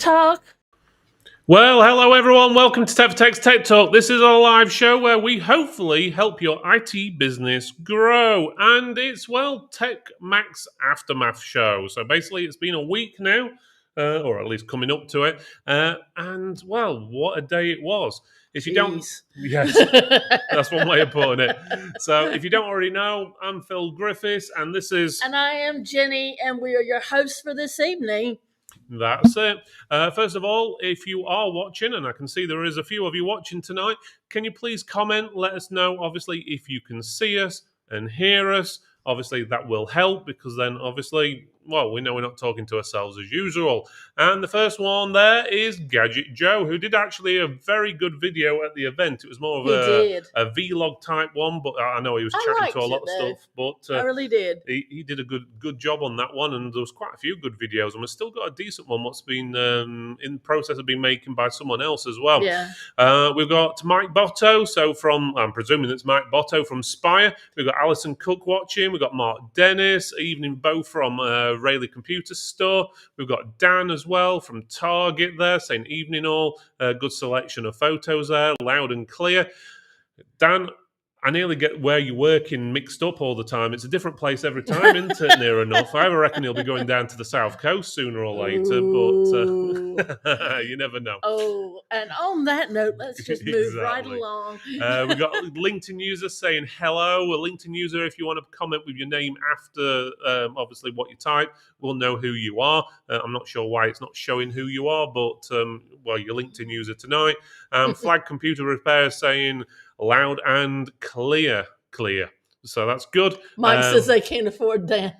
Talk. Well, hello everyone. Welcome to Tech for Tech's Tech Talk. This is a live show where we hopefully help your IT business grow. And it's, well, Tech Max Aftermath show. So basically, it's been a week now, or at least coming up to it. And, well, what a day it was. If you don't, yes, that's one way of putting it. So if you don't already know, I'm Phil Griffiths, and this is... And I am Jenny, and we are your hosts for this evening. That's it. First of all, if you are watching, and I can see there is a few of you watching tonight, can you please comment? Let us know, obviously, if you can see us and hear us. Obviously, that will help because then, obviously, well, we know we're not talking to ourselves as usual. And the first one there is Gadget Joe, who did actually a very good video at the event. It was more of a vlog type one, but I know he was chatting to a lot of stuff. But I really did. He did a good job on that one, and there was quite a few good videos, and we've still got a decent one what's been in the process of being making by someone else as well. Yeah. We've got Mike Botto, so I'm presuming it's Mike Botto from Spire. We've got Alison Cook watching. We've got Mark Dennis, Evening Bo from Rayleigh Computer Store. We've got Dan as well from Target there, saying evening all. Good selection of photos there, loud and clear. Dan, I nearly get where you're working mixed up all the time. It's a different place every time, isn't it, near enough? I reckon he'll be going down to the South Coast sooner or later, but you never know. Oh, and on that note, let's just move right along. We've got a LinkedIn user saying hello. A LinkedIn user, if you want to comment with your name after, obviously, what you type, we'll know who you are. I'm not sure why it's not showing who you are, but, well, your LinkedIn user tonight. Flag Computer Repair saying... loud and clear. So that's good. Mike says they can't afford Dan.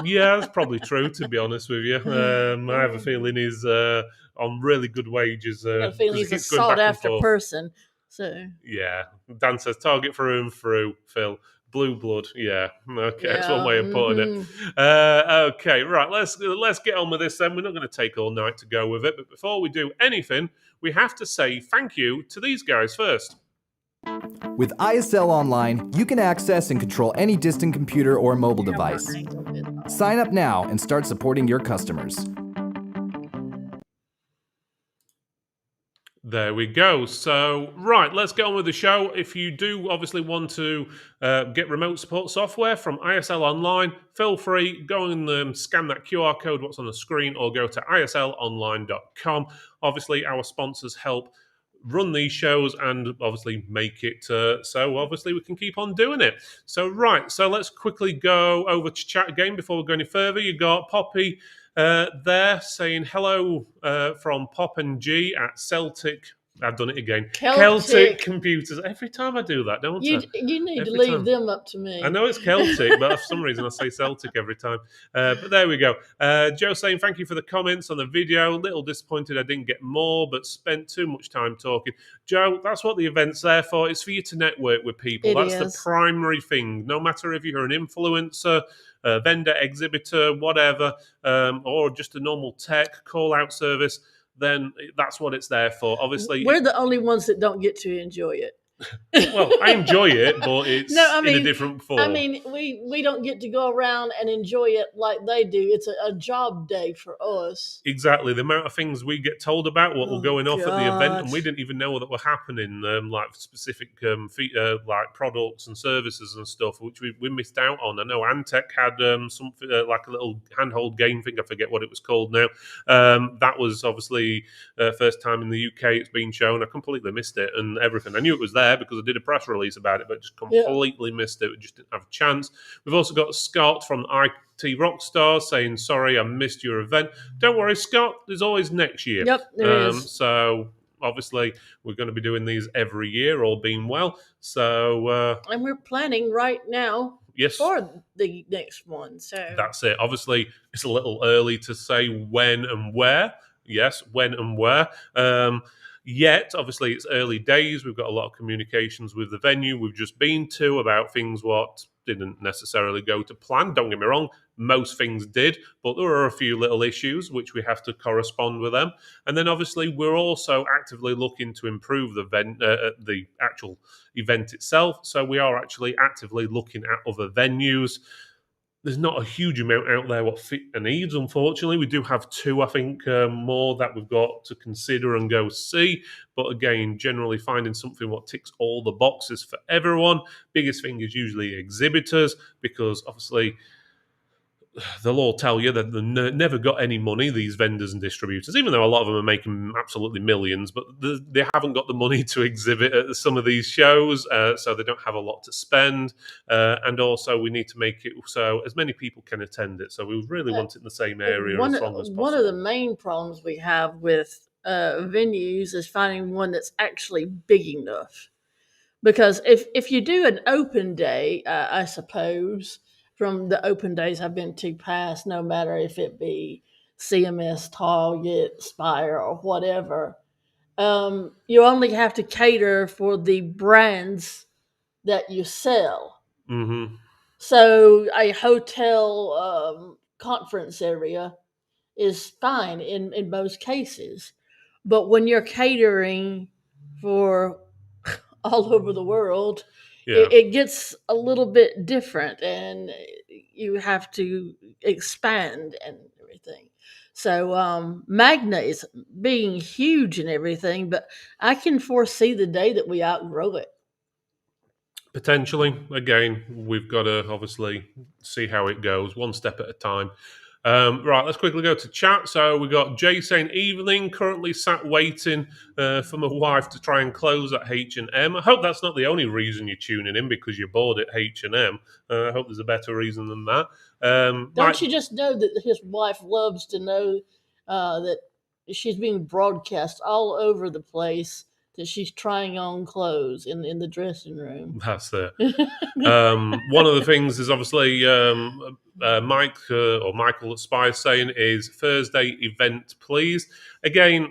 Yeah, that's probably true, to be honest with you. I have a feeling he's on really good wages. I have a feeling he's a sought-after person. So yeah, Dan says target through and through, Phil. Blue blood, yeah. Okay, that's one way of putting it. Okay, right, let's get on with this then. We're not going to take all night to go with it, but before we do anything, we have to say thank you to these guys first. With ISL Online, you can access and control any distant computer or mobile device. Sign up now and start supporting your customers. There we go. So, right, let's get on with the show. If you do obviously want to get remote support software from ISL Online, feel free, go and scan that QR code, what's on the screen, or go to islonline.com. Obviously, our sponsors help run these shows and obviously make it so obviously we can keep on doing it. So, right, so let's quickly go over to chat again before we go any further. You got Poppy there saying hello from Pop and G at Celtic. I've done it again. Celtic Computers. Every time I do that, don't I? You need to leave them up to me. I know it's Celtic, but for some reason I say Celtic every time. But there we go. Joe saying thank you for the comments on the video. Little disappointed I didn't get more, but spent too much time talking. Joe, that's what the event's there for. It's for you to network with people. That's the primary thing. No matter if you're an influencer, vendor, exhibitor, whatever, or just a normal tech call-out service, then that's what it's there for. Obviously, we're the only ones that don't get to enjoy it. Well, I enjoy it, but it's in a different form. I mean, we don't get to go around and enjoy it like they do. It's a job day for us. Exactly. The amount of things we get told about what were going off at the event, and we didn't even know that were happening, like specific like products and services and stuff, which we missed out on. I know Antec had something like a little handhold game thing. I forget what it was called now. That was obviously first time in the UK it's been shown. I completely missed it and everything. I knew it was there because I did a press release about it, but just completely missed it. We just didn't have a chance. We've also got Scott from IT Rockstar saying, sorry, I missed your event. Don't worry, Scott, there's always next year. Yep, there is. So obviously we're going to be doing these every year, all being well. So and we're planning right now for the next one. So that's it. Obviously, it's a little early to say when and where. Yes, when and where. Yet, obviously, it's early days. We've got a lot of communications with the venue we've just been to about things what didn't necessarily go to plan. Don't get me wrong, most things did, but there are a few little issues which we have to correspond with them. And then, obviously, we're also actively looking to improve the actual event itself. So we are actually actively looking at other venues. there's not a huge amount out there what fit the needs, unfortunately. We do have two, I think, more that we've got to consider and go see. But again, generally finding something what ticks all the boxes for everyone. Biggest thing is usually exhibitors, because obviously they'll all tell you that they've never got any money, these vendors and distributors, even though a lot of them are making absolutely millions, but they haven't got the money to exhibit at some of these shows, so they don't have a lot to spend. And also, we need to make it so as many people can attend it. So we really want it in the same area as long as possible. One of the main problems we have with venues is finding one that's actually big enough. Because if you do an open day, I suppose from the open days I've been to past, no matter if it be CMS, Target, Spire, or whatever, you only have to cater for the brands that you sell. Mm-hmm. So a hotel conference area is fine in most cases. But when you're catering for all over the world, Yeah. it gets a little bit different and you have to expand and everything. So Magna is being huge and everything, but I can foresee the day that we outgrow it. Potentially. Again, we've got to obviously see how it goes, one step at a time. Right, let's quickly go to chat. So we got Jay saying, evening, currently sat waiting for my wife to try and close at H&M. I hope that's not the only reason you're tuning in, because you're bored at H&M. I hope there's a better reason than that. Don't you just know that his wife loves to know that she's being broadcast all over the place, that she's trying on clothes in the dressing room? That's it. One of the things is obviously Mike or Michael at Spy saying is Thursday event, please. Again,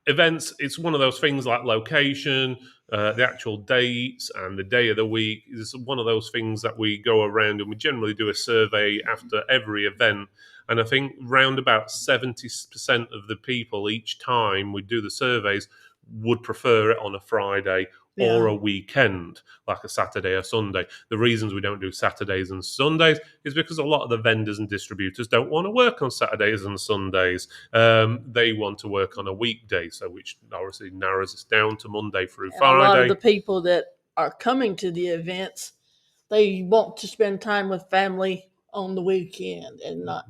events, it's one of those things like location, the actual dates, and the day of the week. It's one of those things that we go around and we generally do a survey after every event. And I think round about 70% of the people each time we do the surveys would prefer it on a Friday or Yeah. a weekend, like a Saturday or Sunday. The reasons we don't do Saturdays and Sundays is because a lot of the vendors and distributors don't want to work on Saturdays and Sundays. They want to work on a weekday, so which obviously narrows us down to Monday through And Friday. a lot of the people that are coming to the events, they want to spend time with family on the weekend and not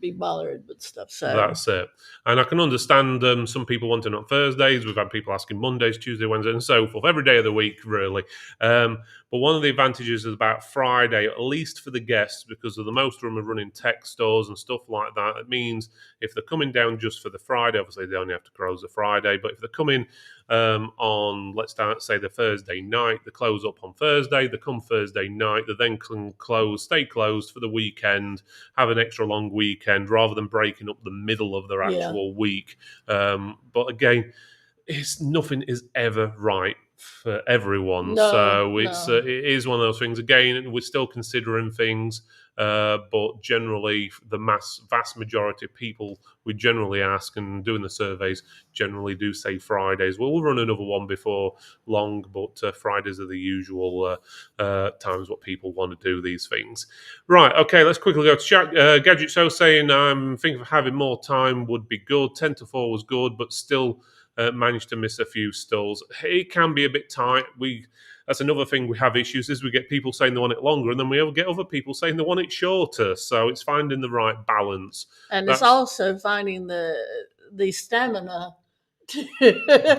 be bothered with stuff. So that's it. And I can understand some people wanting on Thursdays. We've had people asking Mondays, Tuesday, Wednesday, and so forth. Every day of the week, really. But one of the advantages is about Friday, at least for the guests, because of the most of them are running tech stores and stuff like that. It means if they're coming down just for the Friday, obviously they only have to close the Friday. But if they're coming on, let's say the Thursday night, they close up on Thursday, they come Thursday night, they then can stay closed for the weekend, have an extra long weekend rather than breaking up the middle of their actual week. But again, nothing is ever right for everyone. So it is one of those things. Again, we're still considering things, but generally the vast majority of people we generally ask and doing the surveys generally do say Fridays. We'll run another one before long, but Fridays are the usual times what people want to do these things. Right, okay, let's quickly go to chat. Gadget So saying, I'm thinking of having more time would be good. 10 to 4 was good, but still managed to miss a few stalls. It can be a bit tight. That's another thing we have issues is we get people saying they want it longer, and then we get other people saying they want it shorter. So it's finding the right balance. And it's also finding the stamina to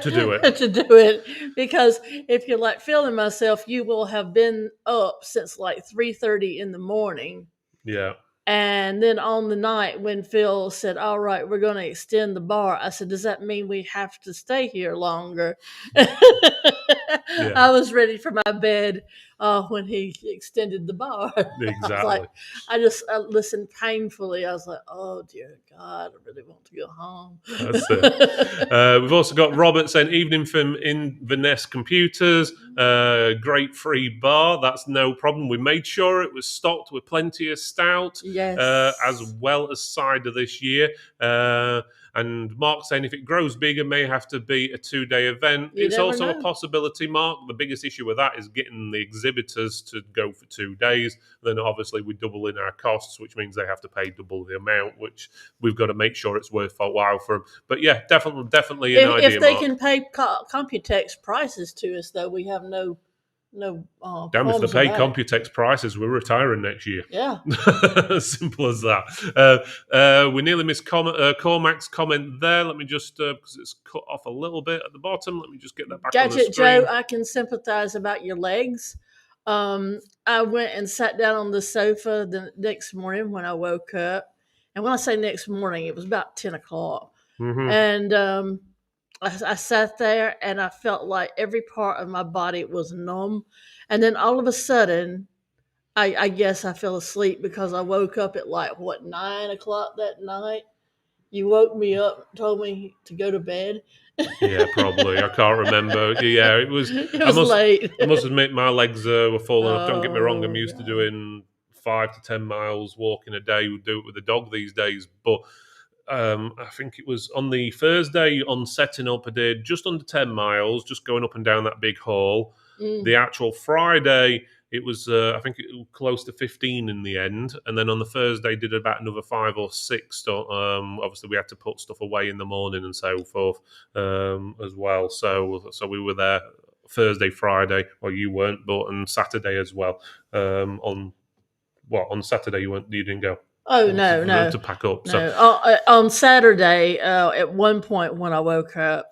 do it. Because if you're like feeling myself, you will have been up since like 3:30 in the morning. Yeah. And then on the night when Phil said, all right, we're going to extend the bar, I said, does that mean we have to stay here longer? I was ready for my bed when he extended the bar. Exactly. I listened painfully. I was like, oh, dear God, I really want to go home. That's it. We've also got Robert saying, evening from Inverness Computers. Great free bar. That's no problem. We made sure it was stocked with plenty of stout, yes, as well as cider this year. And Mark's saying if it grows bigger, may have to be a 2-day event. You It's never also a know. possibility, Mark. The biggest issue with that is getting the exhibitors to go for 2 days. Then obviously we double in our costs, which means they have to pay double the amount, which we've got to make sure it's worthwhile for them. But yeah, definitely an idea, If they Mark. can pay Computex prices to us, though, we have no Damn, if they qualms pay about it. Computex prices, we're retiring next year. Yeah. Simple as that. We nearly missed Cormac's comment there. Let me just, because it's cut off a little bit at the bottom, let me just get that back on the Gadget screen. Joe, I can sympathize about your legs. I went and sat down on the sofa the next morning when I woke up. And when I say next morning, it was about 10 o'clock. Mm-hmm. And I sat there and I felt like every part of my body was numb. And then all of a sudden, I guess I fell asleep because I woke up at like, 9 o'clock that night? You woke me up, told me to go to bed. Yeah, probably. I can't remember. Yeah, it was. It was late. I must admit, my legs were falling off. Don't get me wrong. I'm Oh, used to God. doing 5 to 10 miles walking a day. We do it with the dog these days, but I think it was on the Thursday on setting up. I did just under 10 miles, just going up and down that big hall. Mm. The actual Friday, it was I think it was close to 15 in the end, and then on the Thursday did about another 5 or 6. So, obviously, we had to put stuff away in the morning and so forth as well. So we were there Thursday, Friday. Well, you weren't, but on Saturday as well. On Saturday you didn't go. Oh, no. To pack up. No. So On Saturday, at one point when I woke up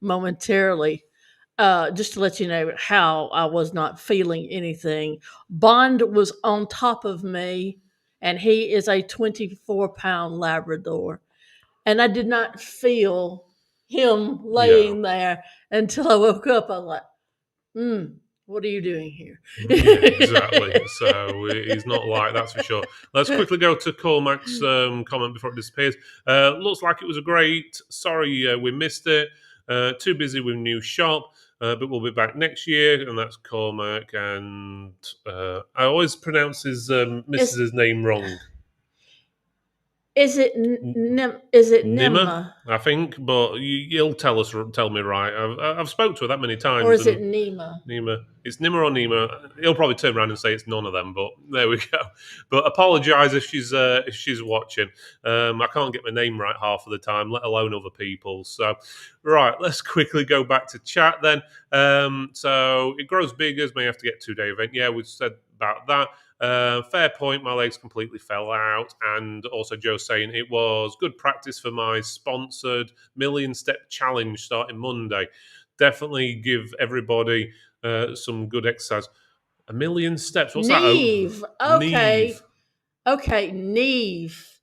momentarily, just to let you know how I was not feeling anything, Bond was on top of me, and he is a 24-pound Labrador. And I did not feel him yeah. laying there until I woke up. I was like, what are you doing here? Yeah, exactly. So he's not like that's for sure. Let's quickly go to Cormac's comment before it disappears. Looks like it was a great. Sorry, we missed it. Too busy with new shop, but we'll be back next year. And that's Cormac. And I always pronounce his Mrs.'s name wrong. Is it Nimmer, Nimma I think, but you'll tell me right. I've spoke to her that many times. or is it and Nima? Nima. It's Nimmer or Nima. He'll probably turn around and say it's none of them, but there we go. But apologise if she's watching. I can't get my name right half of the time, let alone other people's. So, right, let's quickly go back to chat then. So it grows bigger, may have to get 2-day event. Yeah, we said about that. Fair point, my legs completely fell out. And also Joe saying it was good practice for my sponsored million-step challenge starting Monday. Definitely give everybody some good exercise. 1 million steps. What's Neve. that? Okay. Neve. Okay, Neve.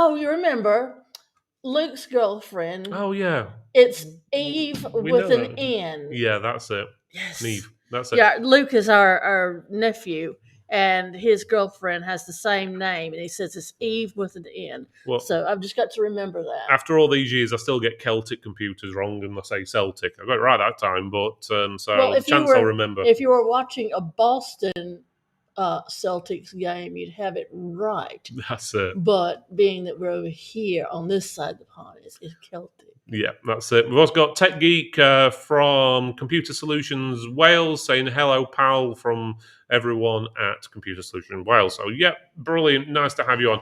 You remember Luke's girlfriend. Oh, yeah. It's Eve We with know an that. N. Yeah, that's it. Yes. Neve. That's it. Yeah, Luke is our nephew, and his girlfriend has the same name, and he says it's Eve with an N. Well, So I've just got to remember that. after all these years, I still get Celtic computers wrong, and I say Celtic. I got it right that time, but so I'll remember. If you were watching a Boston Celtics game, you'd have it right. That's it. But being that we're over here on this side of the pond, it's Celtic. Yeah, that's it. We've also got Tech Geek from Computer Solutions Wales saying hello, pal, from everyone at Computer Solutions Wales. So, yeah, brilliant. Nice to have you on.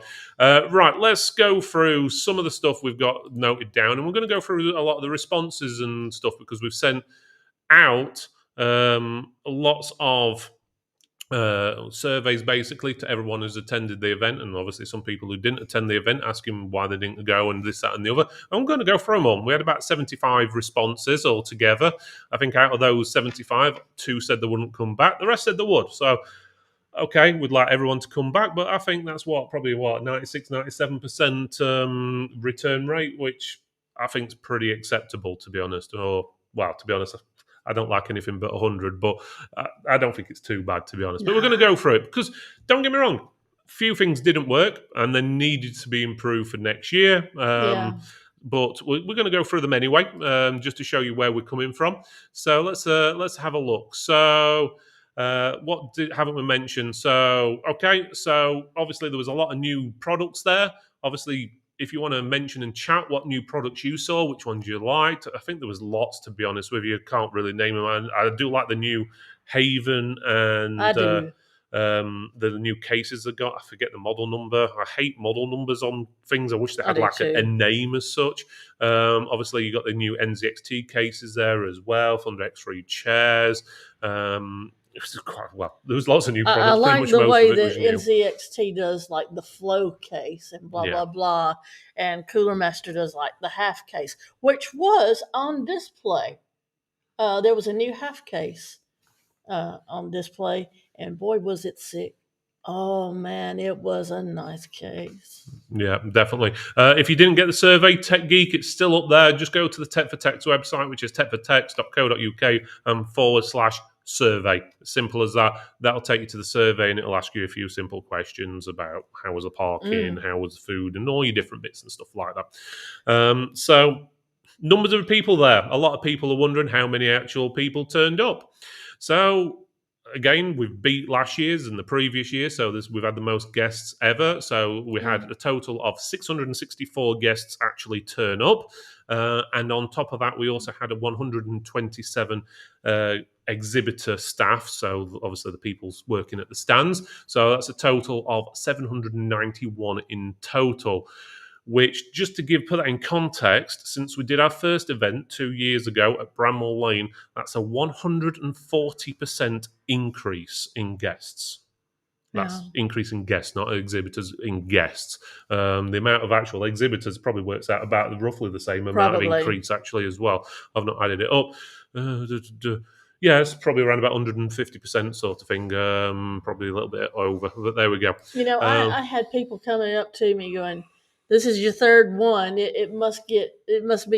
Right, let's go through some of the stuff we've got noted down. And we're going to go through a lot of the responses and stuff because we've sent out lots of surveys basically to everyone who's attended the event, and obviously some people who didn't attend the event asking why they didn't go and this, that, and the other. I'm going to go through them all. We had about 75 responses altogether. I think out of those 75, 2 said they wouldn't come back. The rest said they would. So, okay, we'd like everyone to come back, but I think that's probably 96, 97% return rate, which I think is pretty acceptable, to be honest. To be honest, I don't like anything but 100, but I don't think it's too bad, to be honest. But we're going to go for it because, don't get me wrong, few things didn't work and they needed to be improved for next year. But we're going to go through them anyway, just to show you where we're coming from. So let's have a look. So haven't we mentioned? So obviously there was a lot of new products there. Obviously, if you want to mention in chat what new products you saw, which ones you liked. I think there was lots, to be honest with you. Can't really name them. I do like the new Haven and I do. the new cases they got. I forget the model number. I hate model numbers on things. I wish they I had do like a too. name as such. Obviously, you got the new NZXT cases there as well, Thunder X3 chairs. It was quite well. There was lots of new I products. Pretty like much the most way of it was that new. NZXT does like the flow case and blah, Yeah. blah, blah. And Cooler Master does like the half case, which was on display. There was a new half case on display, and boy, was it sick. Oh man, it was a nice case. Yeah, definitely. If you didn't get the survey, Tech Geek, it's still up there. Just go to the Tech for Tech's website, which is techfortechs.co.uk/survey. Simple as that. That'll take you to the survey, and it'll ask you a few simple questions about how was the parking, how was the food, and all your different bits and stuff like that. So, numbers of people there. A lot of people are wondering how many actual people turned up. So, again, we've beat last year's and the previous year, so we've had the most guests ever. So we had a total of 664 guests actually turn up, and on top of that, we also had a 127 exhibitor staff. So obviously the people working at the stands. So that's a total of 791 in total. Which, just to put that in context, since we did our first event 2 years ago at Bramwell Lane, that's a 140% increase in guests. That's increase in guests, not exhibitors, in guests. The amount of actual exhibitors probably works out about roughly the same amount of increase actually as well. I've not added it up. Yeah, it's probably around about 150% sort of thing, probably a little bit over, but there we go. I had people coming up to me going, "This is your third one. It must be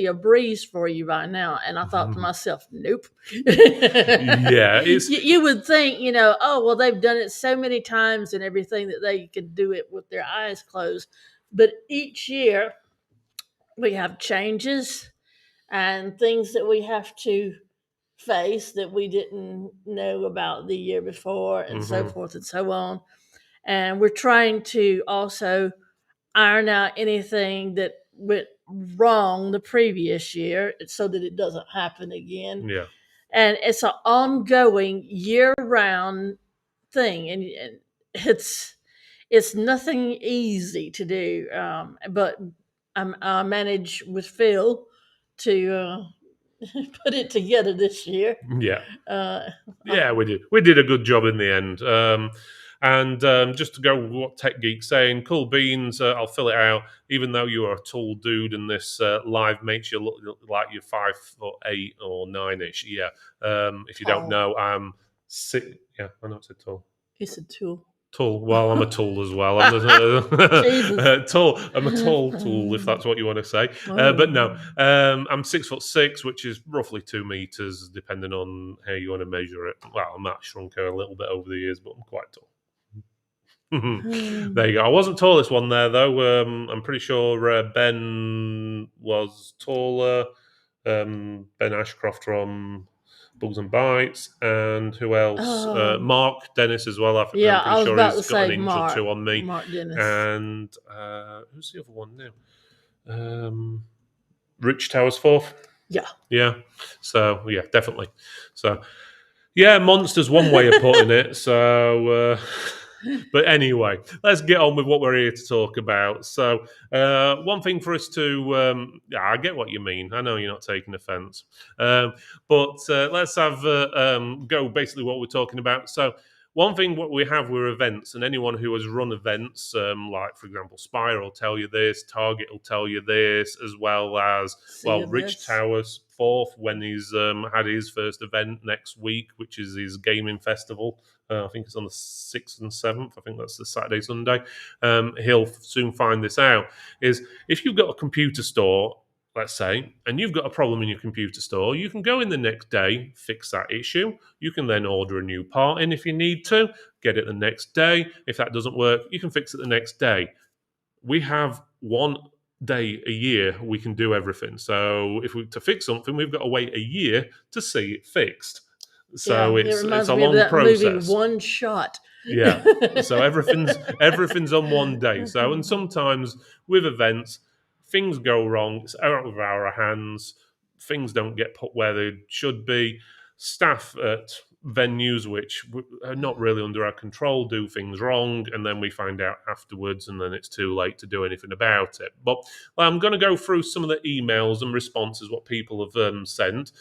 a breeze for you right now." And I thought to myself, "Nope." Yeah, you would think, oh well, they've done it so many times and everything that they could do it with their eyes closed. But each year we have changes and things that we have to face that we didn't know about the year before, and so forth and so on. And we're trying to also iron out anything that went wrong the previous year so that it doesn't happen again. Yeah. And it's an ongoing year-round thing, and it's nothing easy to do. But I managed with Phil to put it together this year. Yeah. Yeah, we did. We did a good job in the end. And just to go with what Tech Geek's saying, cool beans, I'll fill it out. Even though you are a tall dude and this live makes you look like you're 5'8" or 9ish. Yeah. If you don't know, I'm yeah, I know it's a tall. It's a tool. Tall. Well, I'm a tool as well. I'm tall. I'm a tall tool, if that's what you want to say. But no, I'm 6'6", which is roughly 2 meters, depending on how you want to measure it. Well, I might shrunk a little bit over the years, but I'm quite tall. There you go. I wasn't tallest one there though. I'm pretty sure Ben was taller. Ben Ashcroft from Bugs and Bites, and who else? Mark Dennis as well. I'm pretty sure he's got an inch or two on me. Mark Dennis. And who's the other one now? Rich Towers fourth. Yeah. So yeah, definitely. So yeah, monsters one way of putting it. So. But anyway, let's get on with what we're here to talk about. So, one thing for us to, I get what you mean. I know you're not taking offence. But let's have go basically what we're talking about. So, one thing what we have were events, and anyone who has run events, like for example, Spire will tell you this, Target will tell you this, as well as Rich Towers fourth when he's had his first event next week, which is his gaming festival. I think it's on the 6th and 7th. I think that's the Saturday, Sunday. He'll soon find this out. Is if you've got a computer store, let's say, and you've got a problem in your computer store, you can go in the next day, fix that issue. You can then order a new part in if you need to, get it the next day. If that doesn't work, you can fix it the next day. We have one day a year we can do everything. So if to fix something, we've got to wait a year to see it fixed. So it's a long process. Movie One Shot. Yeah. So everything's on one day. So and sometimes with events, things go wrong. It's out of our hands. Things don't get put where they should be. Staff at venues which are not really under our control do things wrong, and then we find out afterwards, and then it's too late to do anything about it. But I'm going to go through some of the emails and responses what people have sent.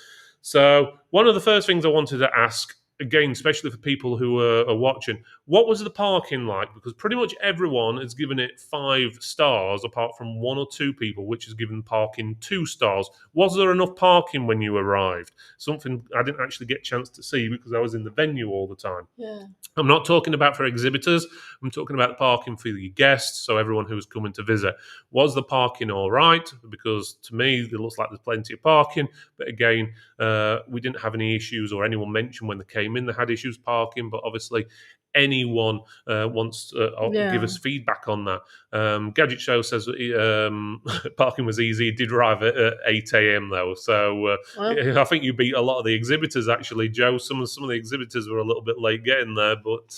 So one of the first things I wanted to ask, again, especially for people who are watching, what was the parking like? Because pretty much everyone has given it 5 stars, apart from 1 or 2 people, which has given parking 2 stars. Was there enough parking when you arrived? Something I didn't actually get a chance to see because I was in the venue all the time. Yeah. I'm not talking about for exhibitors. I'm talking about parking for the guests, so everyone who's coming to visit. Was the parking all right? Because to me, it looks like there's plenty of parking. But again, we didn't have any issues, or anyone mentioned when they came in they had issues parking. But obviously, anyone wants to give us feedback on that. Gadget Show says parking was easy. It did arrive at 8 a.m. though, so I think you beat a lot of the exhibitors actually, Joe. Some of the exhibitors were a little bit late getting there, but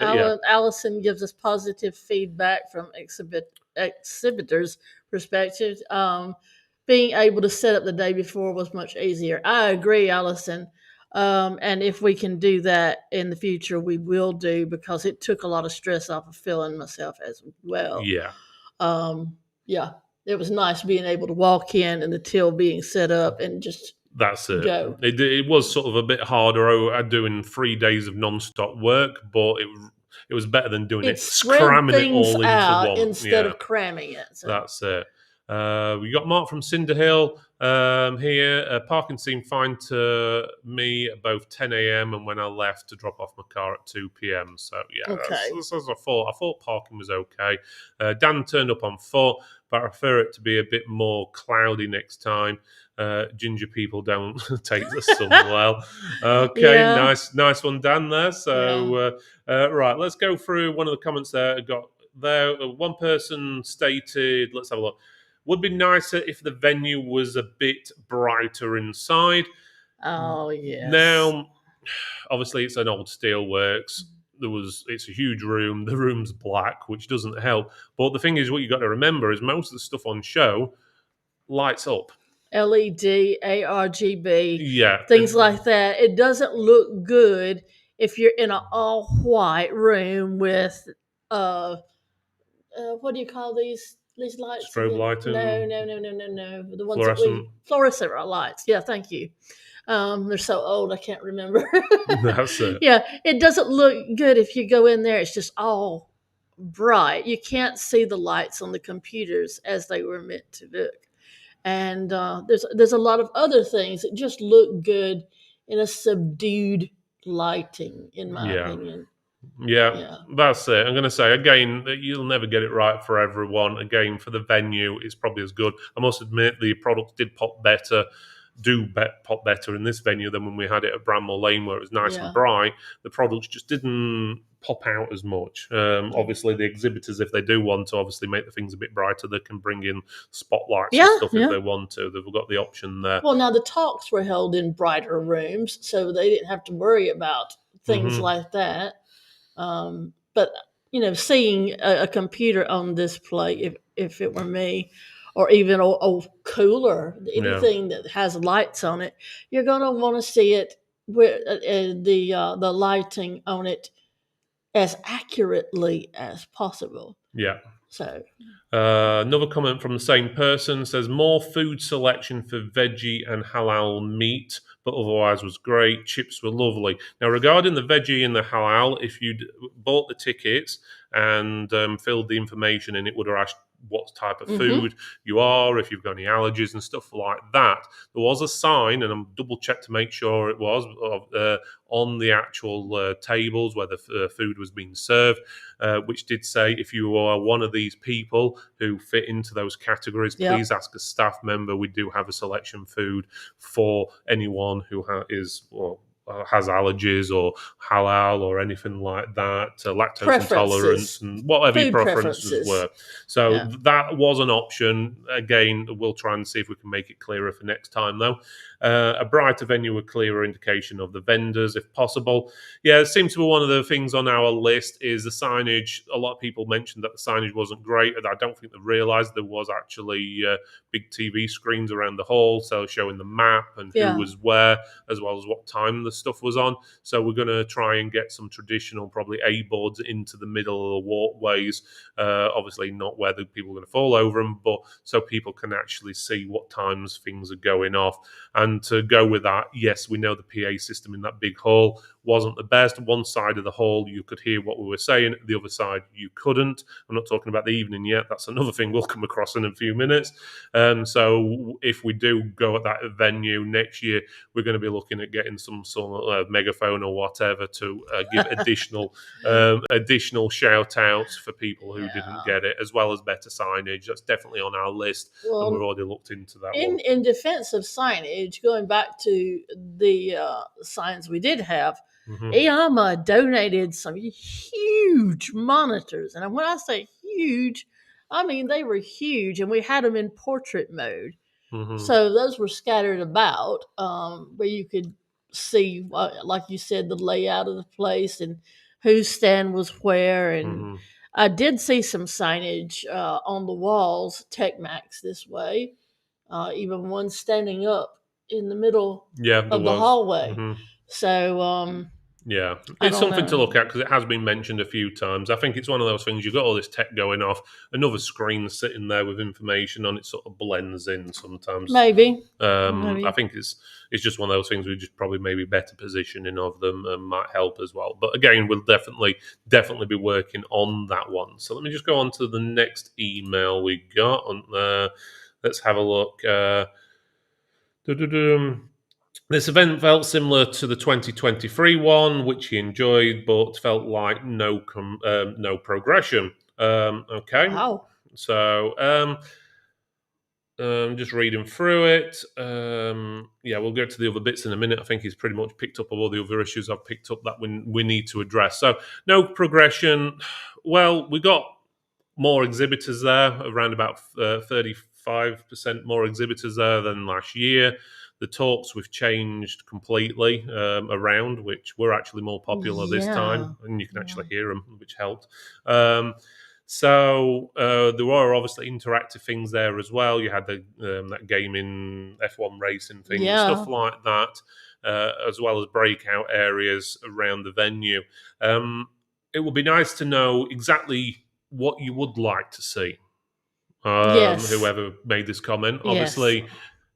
yeah. Allison gives us positive feedback from exhibitors' perspective. Being able to set up the day before was much easier. I agree, Allison. And if we can do that in the future, we will do, because it took a lot of stress off of Phil and myself as well. Yeah. Yeah. It was nice being able to walk in and the till being set up and just that's it. Go. It was sort of a bit harder doing 3 days of non-stop work, but it was better than doing it cramming it all into one instead of cramming it. So. That's it. We got Mark from Cinderhill here. Parking seemed fine to me at both 10 a.m. and when I left to drop off my car at 2 p.m. So yeah, that's as I thought. I thought parking was okay. Dan turned up on foot, but I prefer it to be a bit more cloudy next time. Ginger people don't take the sun well. Okay, nice one, Dan. There. So right, let's go through one of the comments there. I got there. One person stated, let's have a look. Would be nicer if the venue was a bit brighter inside. Oh, yes. Now, obviously, it's an old steelworks. It's a huge room. The room's black, which doesn't help. But the thing is, what you got to remember is most of the stuff on show lights up. LED, ARGB, things like that. It doesn't look good if you're in an all-white room with what do you call these lights? Strobe lighting? No. The ones fluorescent lights. Yeah, thank you. They're so old I can't remember. That's it. Yeah, it doesn't look good if you go in there. It's just all bright. You can't see the lights on the computers as they were meant to look. And there's a lot of other things that just look good in a subdued lighting, in my opinion. Yeah, that's it. I'm going to say, again, that you'll never get it right for everyone. Again, for the venue, it's probably as good. I must admit, the products did pop better in this venue than when we had it at Bramall Lane, where it was nice and bright. The products just didn't pop out as much. Obviously, the exhibitors, if they do want to obviously make the things a bit brighter, they can bring in spotlights and stuff if they want to. They've got the option there. Well, now the talks were held in brighter rooms, so they didn't have to worry about things like that. But, seeing a computer on display, if it were me, or even a cooler, anything that has lights on it, you're going to want to see it with the lighting on it as accurately as possible. Yeah. So another comment from the same person says more food selection for veggie and halal meat, but otherwise was great. Chips were lovely. Now, regarding the veggie and the halal, if you'd bought the tickets and filled the information in, it would have asked what type of food you are, if you've got any allergies and stuff like that. There was a sign, and I'm double checked to make sure it was on the actual tables where the food was being served, which did say if you are one of these people who fit into those categories, please ask a staff member. We do have a selection food for anyone who is has allergies or halal or anything like that, lactose intolerance, Preferences, and whatever your food preferences were. preferences. So Yeah. that was an option. Again, we'll try and see if we can make it clearer for next time, though. A brighter venue, a clearer indication of the vendors, if possible. Yeah, it seems to be one of the things on our list is the signage. A lot of people mentioned that the signage wasn't great, and I don't think they realised there was actually big TV screens around the hall, so showing the map and who Yeah. was where, as well as what time the stuff was on. So we're going to try and get some traditional, probably A boards into the middle of the walkways. Obviously, not where the people are going to fall over them, but so people can actually see what times things are going off. And to go with that, yes, we know the PA system in that big hall wasn't the best. One side of the hall, you could hear what we were saying. The other side, you couldn't. I'm not talking about the evening yet. That's another thing we'll come across in a few minutes. So if we do go at that venue next year, we're going to be looking at getting some sort of megaphone or whatever to give additional shout outs for people who didn't Yeah. get it, as well as better signage. That's definitely on our list, and we've Well, already looked into that one. in defense of signage, going back to the signs we did have, Mhm. EAMA donated some huge monitors, and when I say huge, I mean they were huge, and we had them in portrait mode. Mhm. So those were scattered about, where you could see, like you said, the layout of the place and whose stand was where. And Mhm. I did see some signage on the walls, Tech Max this way, even one standing up in the middle Yeah, there of the was. hallway. Mhm. So Yeah, I it's don't something to know. look at because it has been mentioned a few times. I think it's one of those things, you've got all this tech going off, another screen sitting there with information on it sort of blends in sometimes. Maybe, I maybe. think it's just one of those things we just probably maybe better positioning of them might help as well. But again, we'll definitely be working on that one. So let me just go on to the next email we got. Let's have a look. Doo-doo-doo. This event felt similar to the 2023 one, which he enjoyed, but felt like no progression. Okay, Wow. so just reading through it. Yeah, we'll get to the other bits in a minute. I think he's pretty much picked up all the other issues I've picked up that we need to address. So no progression. Well, we got more exhibitors there, around about 35% more exhibitors there than last year. The talks we've changed completely around, which were actually more popular this Yeah. time, and you can Yeah. actually hear them, which helped. There were obviously interactive things there as well. You had that gaming F1 racing thing and Yeah. stuff like that, as well as breakout areas around the venue. It would be nice to know exactly what you would like to see. Yes. Whoever made this comment, Yes. obviously,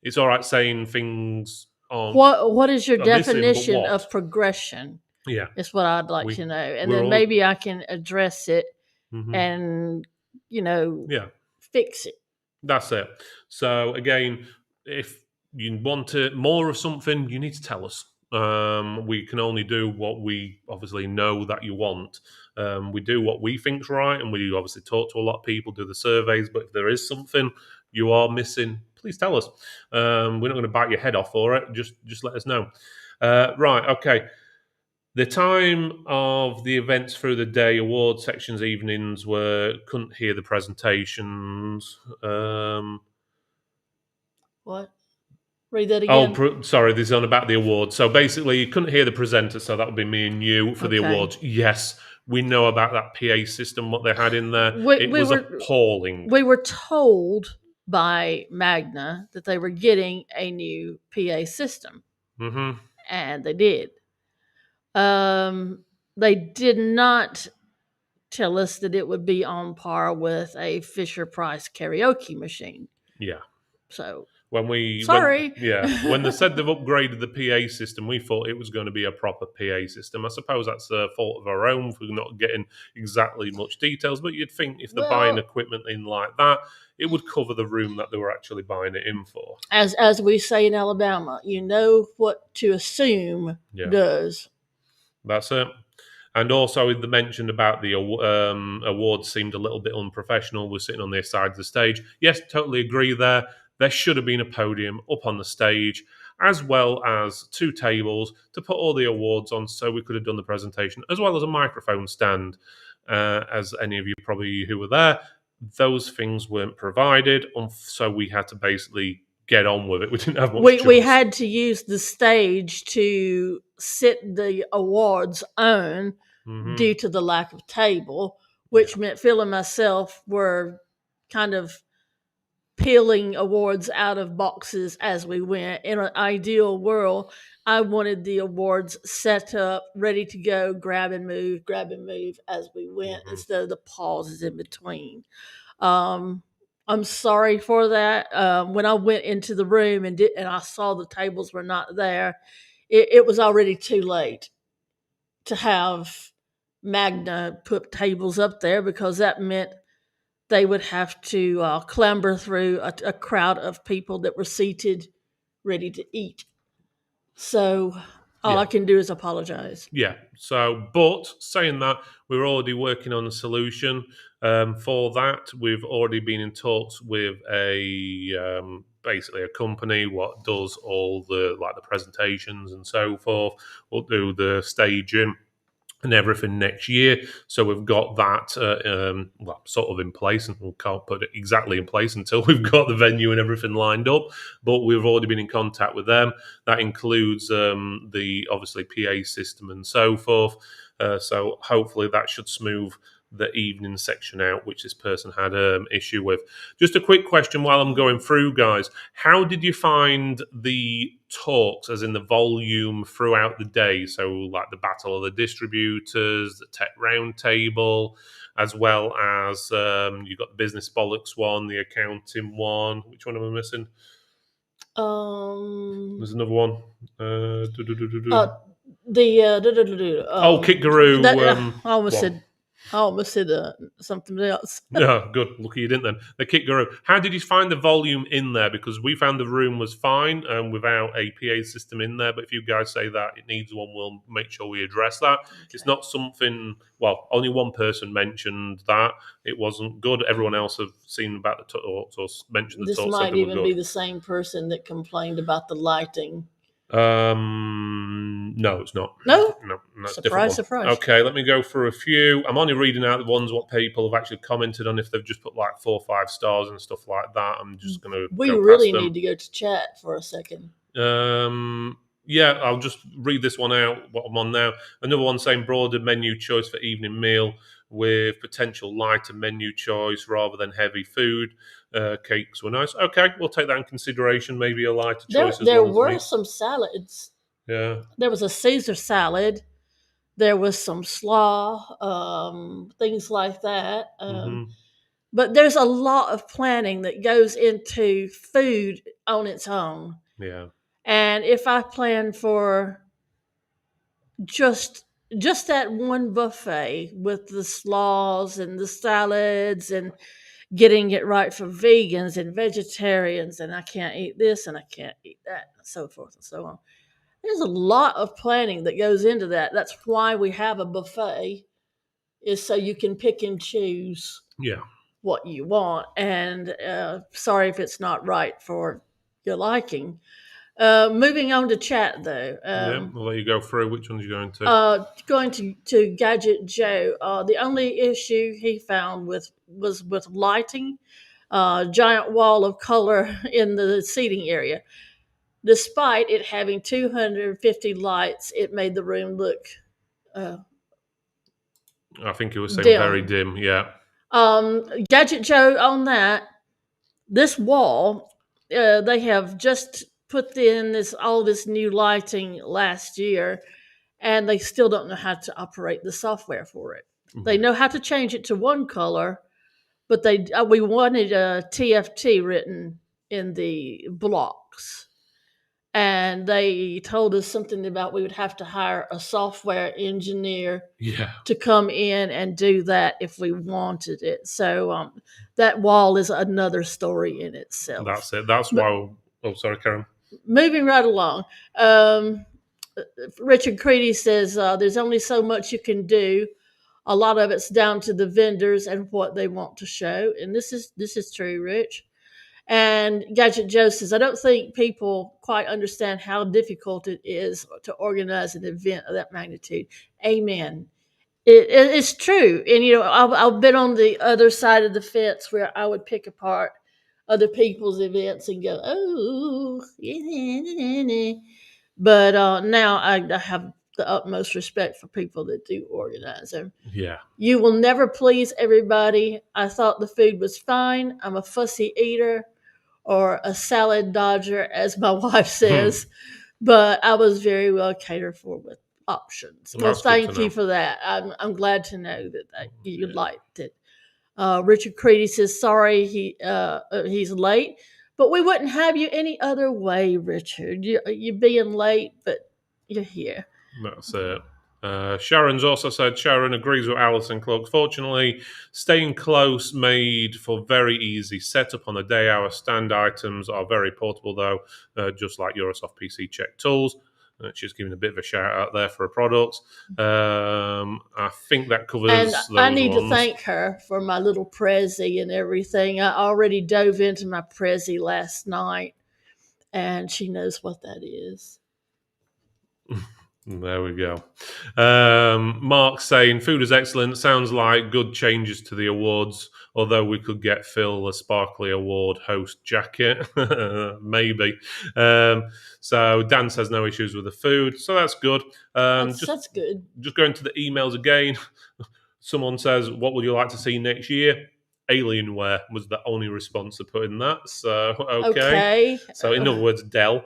it's all right saying things What is your are missing, but definition what? of progression? Yeah, Is what I'd like we to know, and we're then all. maybe I can address it Mhm. and you know Yeah, fix it. that's it. So again, if you want more of something, you need to tell us. We can only do what we obviously know that you want. We do what we think's right, and we obviously talk to a lot of people, do the surveys. But if there is something you are missing, please tell us. We're not going to bite your head off for it. Just let us know. Right, okay. The time of the events through the day, award sections, evenings, were couldn't hear the presentations. What? Read that again. Sorry, this is on about the awards. So basically, you couldn't hear the presenter, so that would be me and you for the Okay. awards. Yes, we know about that PA system, what they had in there. We It we was were appalling. we were told by Magna that they were getting a new PA system, Hmm. and they did. They did not tell us that it would be on par with a Fisher Price karaoke machine. Yeah. So When sorry. when they said they've upgraded the PA system, we thought it was going to be a proper PA system. I suppose that's a fault of our own for not getting exactly much details. But you'd think if they're buying Well, equipment in like that, it would cover the room that they were actually buying it in for. as we say in Alabama, you know what to assume Yeah, does. that's it. And also, they mentioned about the awards seemed a little bit unprofessional. We're sitting on their side of the stage. Yes, totally agree there. There should have been a podium up on the stage. as well as 2 tables to put all the awards on, so we could have done the presentation, as well as a microphone stand. As any of you probably who were there, those things weren't provided, so we had to basically get on with it. We didn't have much choice. We had to use the stage to sit the awards on due to the lack of table, which meant Phil and myself were kind of peeling awards out of boxes as we went. In an ideal world, I wanted the awards set up, ready to go, grab and move as we went, instead of the pauses in between. I'm sorry for that. When I went into the room and I saw the tables were not there, it was already too late to have Magna put tables up there, because that meant they would have to clamber through a crowd of people that were seated, ready to eat. So all I can do is apologize. Yeah. So, but saying that, we're already working on a solution for that. We've already been in talks with basically a company what does all the presentations and so forth. We'll do the staging and everything next year. So we've got that sort of in place, and we can't put it exactly in place until we've got the venue and everything lined up. But we've already been in contact with them. That includes the obviously PA system and so forth. So hopefully that should smooth the evening section out, which this person had issue with. Just a quick question while I'm going through, guys. How did you find the talks, as in the volume throughout the day? So like the Battle of the Distributors, the Tech Roundtable, as well as you got the Business Bollocks one, the accounting one. Which one am I missing? There's another one. Kit Guru. I almost said something else. Yeah, good. Lucky you didn't then. The Kit Guru. How did you find the volume in there? Because we found the room was fine without a PA system in there. But if you guys say that it needs one, we'll make sure we address that. Okay. It's not something, well, only one person mentioned that it wasn't good. Everyone else have seen about the talks or mentioned the talks. This might even be the same person that complained about the lighting. No, it's not. No? Surprise. Okay, let me go through a few. I'm only reading out the ones what people have actually commented on. If they've just put like 4 or 5 stars and stuff like that, I'm just going to. We really need to go to chat for a second. Yeah, I'll just read this one out. What I'm on now. Another one saying broader menu choice for evening meal with potential lighter menu choice rather than heavy food. Cakes were nice. Okay, we'll take that in consideration. Maybe a lighter choice. There were some salads. Yeah. There was a Caesar salad. There was some slaw, things like that. But there's a lot of planning that goes into food on its own. Yeah. And if I plan for just that one buffet with the slaws and the salads and getting it right for vegans and vegetarians, and I can't eat this and I can't eat that, and so forth and so on. There's a lot of planning that goes into that. That's why we have a buffet, is so you can pick and choose what you want. And sorry if it's not right for your liking. Moving on to chat, though. We'll let you go through. Which ones are you going to? Going to Gadget Joe. The only issue he found was with lighting. Giant wall of color in the seating area. Despite it having 250 lights, it made the room look I think it was saying very dim, yeah. Gadget Joe, on that, this wall, they have just put in all this new lighting last year, and they still don't know how to operate the software for it. Mm-hmm. They know how to change it to one color, but we wanted a TFT written in the blocks. And they told us something about we would have to hire a software engineer to come in and do that if we wanted it. So that wall is another story in itself. That's it. That's why. Oh, sorry, Karen. Moving right along. Richard Creedy says there's only so much you can do. A lot of it's down to the vendors and what they want to show. And this is true, Rich. And Gadget Joe says, I don't think people quite understand how difficult it is to organize an event of that magnitude. Amen. It's true. And, I've been on the other side of the fence where I would pick apart other people's events and go, oh, but now I have the utmost respect for people that do organize them. Yeah. You will never please everybody. I thought the food was fine. I'm a fussy eater or a salad dodger, as my wife says, but I was very well catered for with options. Well, That's good to thank know. you for that. I'm glad to know that you liked it. Richard Creedy says, sorry he's late, but we wouldn't have you any other way, Richard. You're being late, but you're here. That's it. Sharon's also said Sharon agrees with Alison Clark. Fortunately, staying close made for very easy setup on the day. Our stand items are very portable, though, just like Eurosoft PC Check tools. She's giving a bit of a shout out there for her products. I think that covers And those I need ones. to thank her for my little Prezi and everything. I already dove into my Prezi last night, and she knows what that is. There we go. Mark saying food is excellent. Sounds like good changes to the awards. Although we could get Phil a sparkly award host jacket, maybe. So Dan says no issues with the food, so that's good. That's good. Just going to the emails again. Someone says, "What would you like to see next year?" Alienware was the only response to put in that. So okay. So in other words, Dell.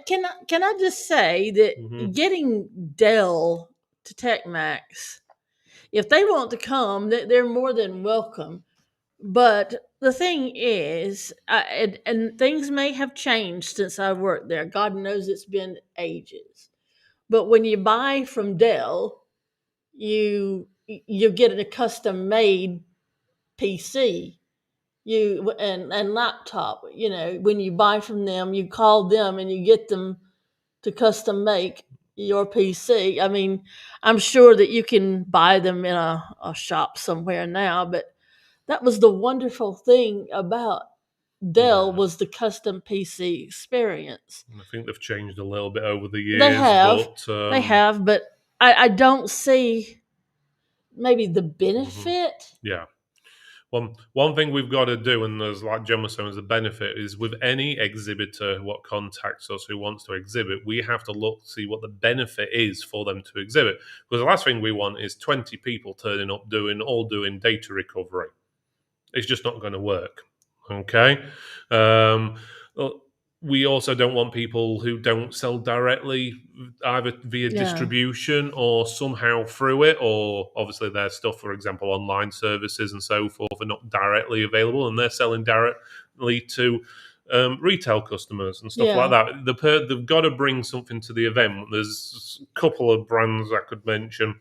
Can I just say that getting Dell to TechMax, if they want to come, they're more than welcome. But the thing is, and things may have changed since I worked there. God knows it's been ages. But when you buy from Dell, you get a custom made PC and laptop. When you buy from them, you call them and you get them to custom make your PC. I mean, I'm sure that you can buy them in a shop somewhere now, but that was the wonderful thing about Dell was the custom PC experience. I think they've changed a little bit over the years. They have, but I don't see maybe the benefit. Yeah. One thing we've got to do, and there's like John was saying, as a benefit, is with any exhibitor what contacts us who wants to exhibit, we have to look see what the benefit is for them to exhibit. Because the last thing we want is 20 people turning up doing data recovery. It's just not going to work. Okay. We also don't want people who don't sell directly, either via distribution or somehow through it, or obviously their stuff, for example, online services and so forth, are not directly available, and they're selling directly to retail customers and stuff like that. They've got to bring something to the event. There's a couple of brands I could mention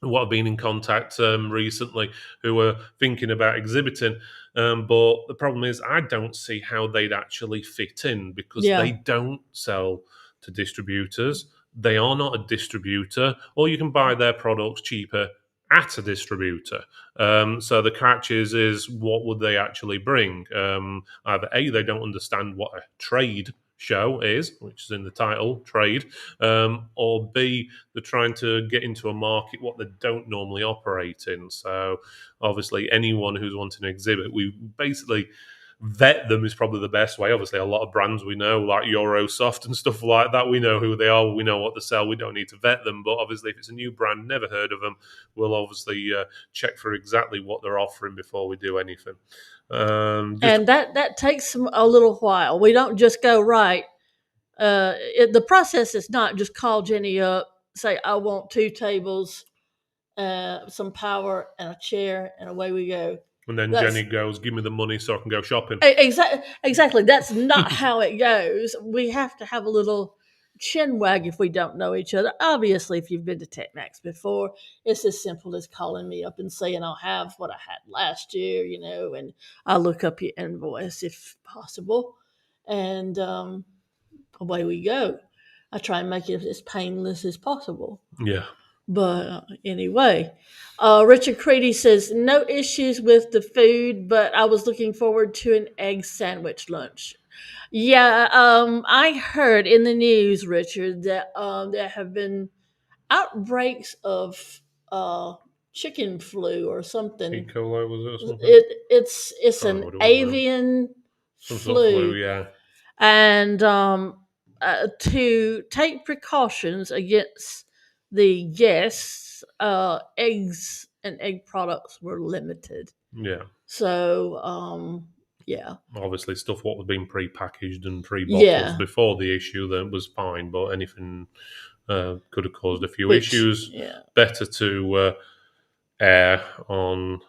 what have been in contact recently who are thinking about exhibiting. But the problem is I don't see how they'd actually fit in because they don't sell to distributors. They are not a distributor, or you can buy their products cheaper at a distributor. So the catch is what would they actually bring? Either A, they don't understand what a trade show is, which is in the title, trade, or B, they're trying to get into a market what they don't normally operate in. So obviously anyone who's wanting to exhibit, we basically vet them is probably the best way. Obviously a lot of brands we know, like Eurosoft and stuff like that, we know who they are, we know what they sell, we don't need to vet them. But obviously if it's a new brand, never heard of them, we'll obviously check for exactly what they're offering before we do anything. And that takes a little while. We don't just go right. The process is not just call Jenny up, say I want 2 tables, some power, and a chair, and away we go. And then Jenny goes, "Give me the money so I can go shopping." Exactly. That's not how it goes. We have to have a little chin wag if we don't know each other. Obviously, if you've been to TechMax before, it's as simple as calling me up and saying I'll have what I had last year, and I'll look up your invoice if possible, and away we go. I try and make it as painless as possible. Yeah. But anyway, Richard Creedy says no issues with the food, but I was looking forward to an egg sandwich lunch. Yeah, I heard in the news, Richard, that there have been outbreaks of uh, chicken flu or E. something. coli was it or something? It's Can't an remember what it was now. avian Some sort of flu, flu, yeah. and to take precautions against the guests, eggs and egg products were limited. Yeah. So yeah, Obviously, stuff what was being pre-packaged and pre-bottled yeah, before the issue then was fine, but anything could have caused a few which issues. yeah. Better to err on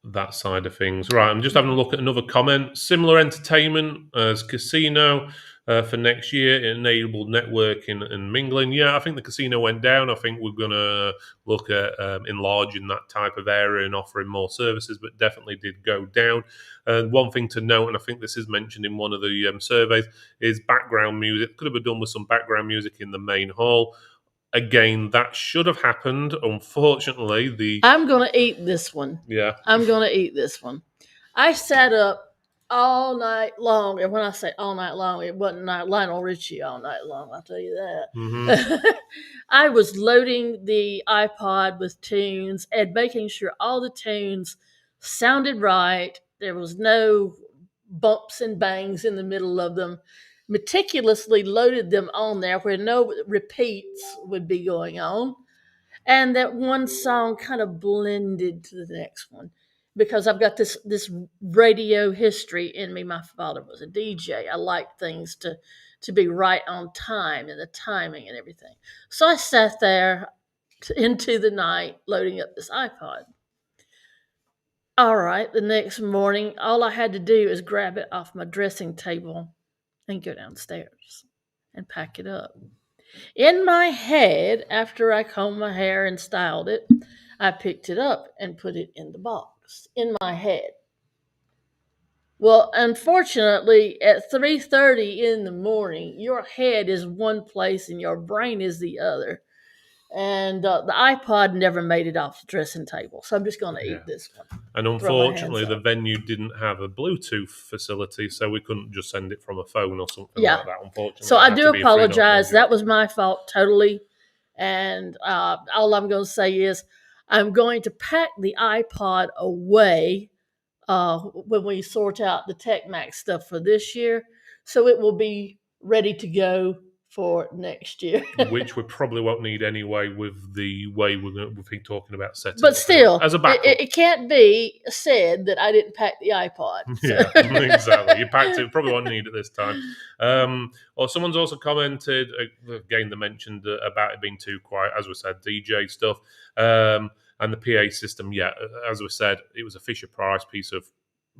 that side of things. Right, I'm just having a look at another comment. Similar entertainment as casino for next year. It enabled networking and mingling. Yeah, I think the casino went down. I think we're going to look at enlarging that type of area and offering more services, but definitely did go down. One thing to note, and I think this is mentioned in one of the surveys, is background music. Could have been done with some background music in the main hall. Again, that should have happened. Unfortunately, I'm gonna eat this one. yeah. I'm gonna eat this one. I sat up all night long, and when I say all night long, it wasn't not Lionel Richie all night long. I'll tell you Mm-hmm. that. I was loading the iPod with tunes and making sure all the tunes sounded right. There was no bumps and bangs in the middle of them. Meticulously loaded them on there where no repeats would be going on, and that one song kind of blended to the next one because I've got this radio history in me. My father was a DJ. I like things to be right on time and the timing and everything. So I sat there into the night loading up this iPod. All right, the next morning, all I had to do is grab it off my dressing table and go downstairs and pack it up. In my head, after I combed my hair and styled it, I picked it up and put it in the box in my head. Well, unfortunately, at 3:30 in the morning, your head is one place and your brain is the other. And the iPod never made it off the dressing table, so I'm just going to Yeah. eat this one. And Throw my hands unfortunately, the up. venue didn't have a Bluetooth facility, so we couldn't just send it from a phone or something Yeah. like that. Unfortunately, So it I had do to be a 3.0 apologize. jack. That was my fault totally. And all I'm going to say is I'm going to pack the iPod away when we sort out the Tech Max stuff for this year, so it will be ready to go for next year. Which we probably won't need anyway with the way we've been talking about setting But it up anyway. still, As a backup. it can't be said that I didn't pack the iPod. So. Yeah, exactly. You packed it. Probably won't need it this time. Or someone's also commented again. They mentioned about it being too quiet. As we said, DJ stuff and the PA system. Yeah, as we said, it was a Fisher Price piece of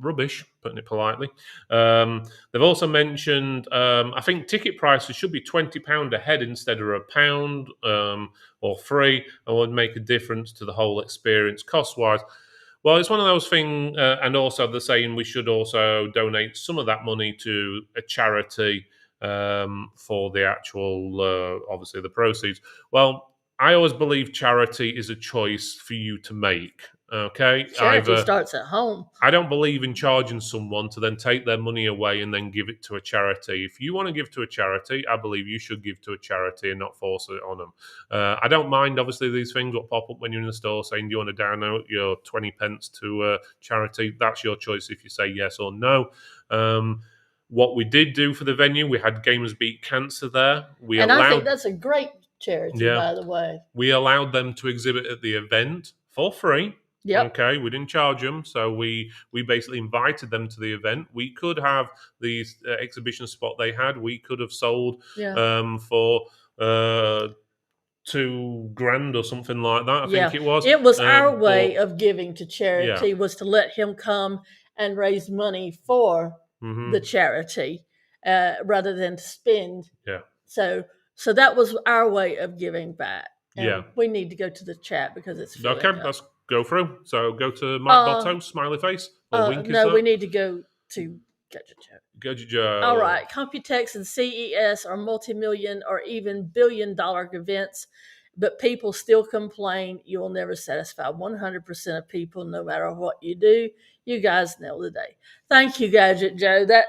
rubbish, putting it politely. They've also mentioned. I think ticket prices should be £20 a head instead of £1 or free, and would make a difference to the whole experience cost wise. Well, it's one of those things, and also they're saying we should also donate some of that money to a charity for the actual, obviously, the proceeds. Well, I always believe charity is a choice for you to make. Okay, Charity starts at home. I don't believe in charging someone to then take their money away and then give it to a charity. If you want to give to a charity, I believe you should give to a charity and not force it on them. I don't mind, obviously, these things will pop up when you're in the store saying, do you want to download your 20 pence to charity? That's your choice if you say yes or no. What we did do for the venue, we had Gamers Beat Cancer there. I think that's a great charity, by the way. We allowed them to exhibit at the event for free. Yep. Okay, we didn't charge them, so we basically invited them to the event. We could have the exhibition spot they had. We could have sold for $2,000 or something like that. I think it was. It was our way of giving to charity was to let him come and raise money for the charity rather than to spend. Yeah. So that was our way of giving back. And we need to go to the chat because it's filling up. Let's go through. So go to Mike Botto, smiley face, or Winky. No, we need to go to Gadget Joe. Gadget Joe. All right. Computex and CES are multi-million or even billion-dollar events, but people still complain. You'll never satisfy 100% of people, no matter what you do. You guys nail the day. Thank you, Gadget Joe. That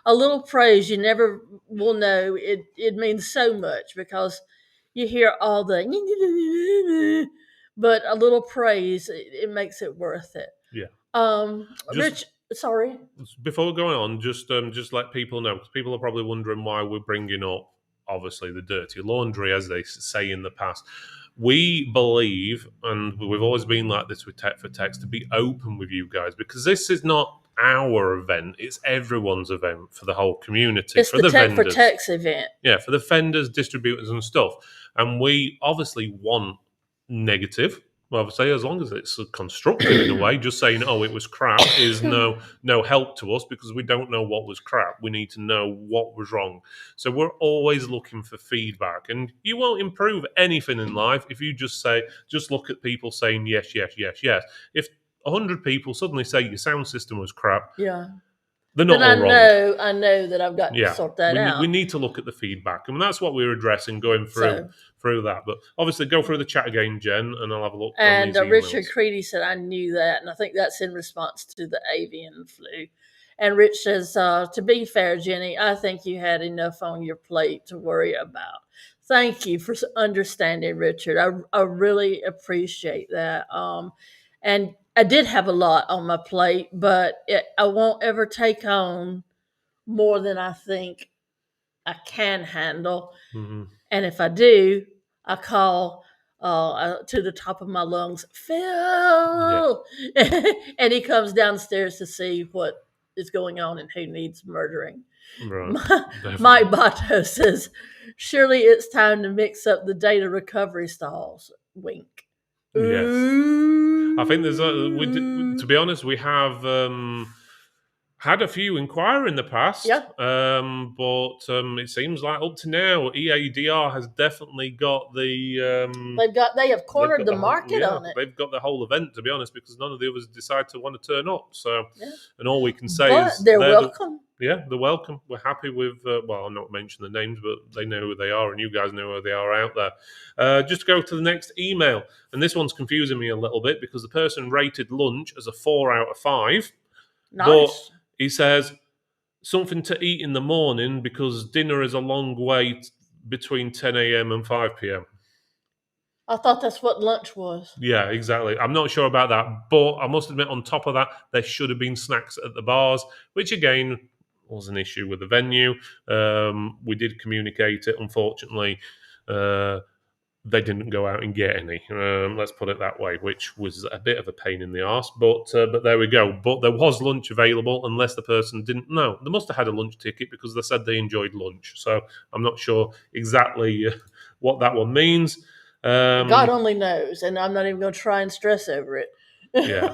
a little praise you never will know. It means so much because you hear all the, but a little praise it makes it worth it. Yeah. Just Rich, sorry. before going on, just let people know, because people are probably wondering why we're bringing up, obviously, the dirty laundry, as they say in the past. We believe, and we've always been like this with Tech for Text, to be open with you guys, because this is not our event; it's everyone's event for the whole community, It's for the the Tech for vendors. Text event. Yeah, for the vendors, distributors, and stuff. And we obviously want negative. Obviously, as long as it's constructive in a way, just saying, "Oh, it was crap," is no help to us, because we don't know what was crap. We need to know what was wrong. So we're always looking for feedback, and you won't improve anything in life if you just look at people saying yes, yes, yes, yes. If 100 people suddenly say your sound system was crap, Yeah. they're not Then all wrong. I know that I've got to Yeah, sort that out. we need to look at the feedback, and that's what we're addressing, going through that. But obviously, go through the chat again, Jen, and I'll have a look on And these emails. Richard Creedy said, I knew that. And I think that's in response to the avian flu. And Rich says, to be fair, Jenny, I think you had enough on your plate to worry about. Thank you for understanding, Richard. I really appreciate that. And I did have a lot on my plate, but I won't ever take on more than I think I can handle. Mm-hmm. And if I do, I call to the top of my lungs, Phil! Yeah. And he comes downstairs to see what is going on and who needs murdering. Right. Mike Bato says, surely it's time to mix up the data recovery stalls. Wink. Yes. Ooh. I think there's to be honest, we have had a few inquire in the past, but it seems like up to now, EADR has definitely got the. They have cornered the market on it. They've got the whole event, to be honest, because none of the others decide to want to turn up. So, and all we can say is they're welcome. They're welcome. We're happy with. Well, I'm not mentioning the names, but they know who they are, and you guys know who they are out there. Just go to the next email, and this one's confusing me a little bit because the person rated lunch as a 4 out of 5. Nice. But he says something to eat in the morning because dinner is a long way between 10 a.m. and 5 p.m. I thought that's what lunch was. Yeah, exactly. I'm not sure about that, but I must admit, on top of that, there should have been snacks at the bars, which again was an issue with the venue. We did communicate it. Unfortunately, they didn't go out and get any. Let's put it that way, which was a bit of a pain in the arse. But there we go. But there was lunch available, unless the person didn't know. They must have had a lunch ticket because they said they enjoyed lunch. So I'm not sure exactly what that one means. God only knows, and I'm not even going to try and stress over it. Yeah.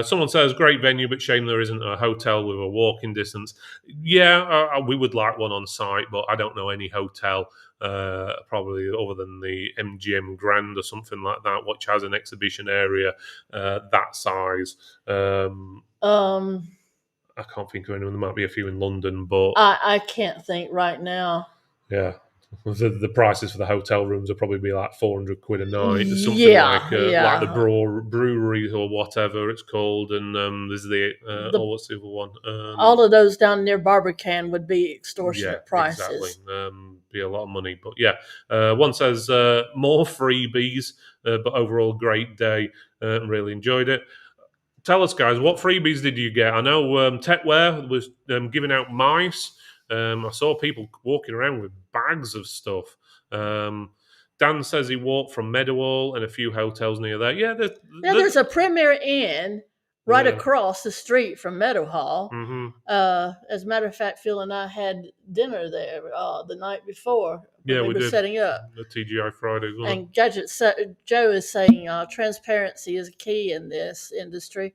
Someone says, great venue, but shame there isn't a hotel with a walking distance. Yeah, we would like one on site, but I don't know any hotel, probably other than the MGM Grand or something like that, which has an exhibition area that size. I can't think of anyone. There might be a few in London, but I can't think right now. Yeah. The prices for the hotel rooms will probably be like 400 quid a night or something like the brewery or whatever it's called. And there's what's the other one? All of those down near Barbican would be extortionate prices. Exactly. Be a lot of money. But yeah, one says more freebies, but overall great day. Really enjoyed it. Tell us, guys, what freebies did you get? I know Techwear was giving out mice. I saw people walking around with bags of stuff. Dan says he walked from Meadowhall and a few hotels near there. Yeah, there's a Premier Inn right across the street from Meadowhall. Mm-hmm. As a matter of fact, Phil and I had dinner there the night before. Yeah, we were did. Setting up the TGI Friday. And Joe is saying transparency is key in this industry.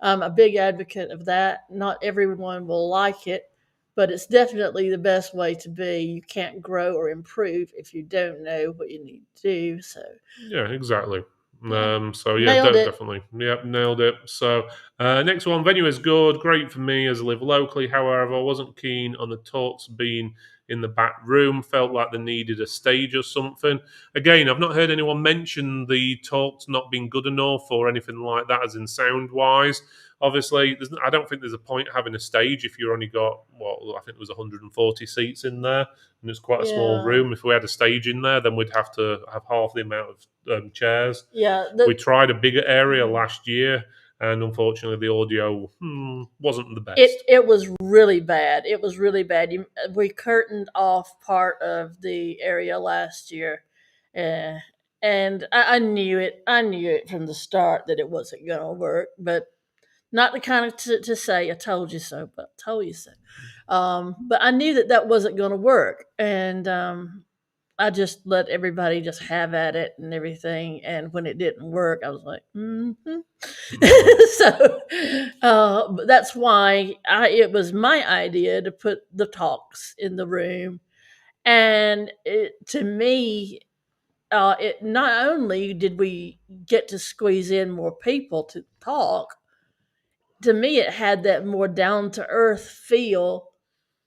I'm a big advocate of that. Not everyone will like it, but it's definitely the best way to be. You can't grow or improve if you don't know what you need to do. So yeah, exactly. Yeah. Definitely. Yep, nailed it. So next one, venue is good, great for me as I live locally. However, I wasn't keen on the talks being in the back room. Felt like they needed a stage or something. Again, I've not heard anyone mention the talks not being good enough or anything like that, as in sound wise. Obviously, I don't think there's a point having a stage if you've only got, I think there was 140 seats in there, and it's quite a small room. If we had a stage in there, then we'd have to have half the amount of chairs. Yeah, we tried a bigger area last year, and unfortunately, the audio wasn't the best. It was really bad. It was really bad. We curtained off part of the area last year, and I knew it. I knew it from the start that it wasn't going to work, but not the kind of to say, I told you so, but I told you so. But I knew that wasn't going to work. And I just let everybody just have at it and everything. And when it didn't work, I was like, So but that's why it was my idea to put the talks in the room. And to me, it not only did we get to squeeze in more people to talk, to me it had that more down to earth feel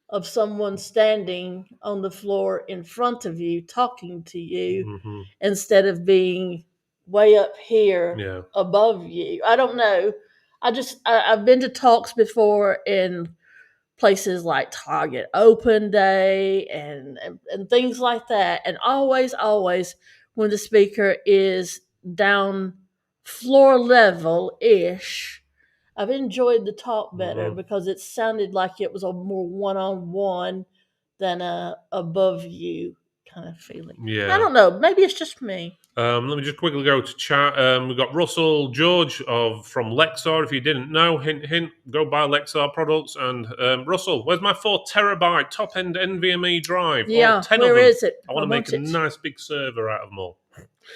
of someone standing on the floor in front of you talking to you instead of being way up here above you. I don't know. I've been to talks before in places like Target Open Day and things like that, and always when the speaker is down floor level ish, I've enjoyed the talk better because it sounded like it was a more one-on-one than a above you kind of feeling. Yeah. I don't know. Maybe it's just me. Let me just quickly go to chat. We've got Russell George from Lexar. If you didn't know, hint, hint, go buy Lexar products. And Russell, where's my 4 terabyte top end NVMe drive? Yeah, all 10 where of them. is it? I want to make a nice big server out of them all.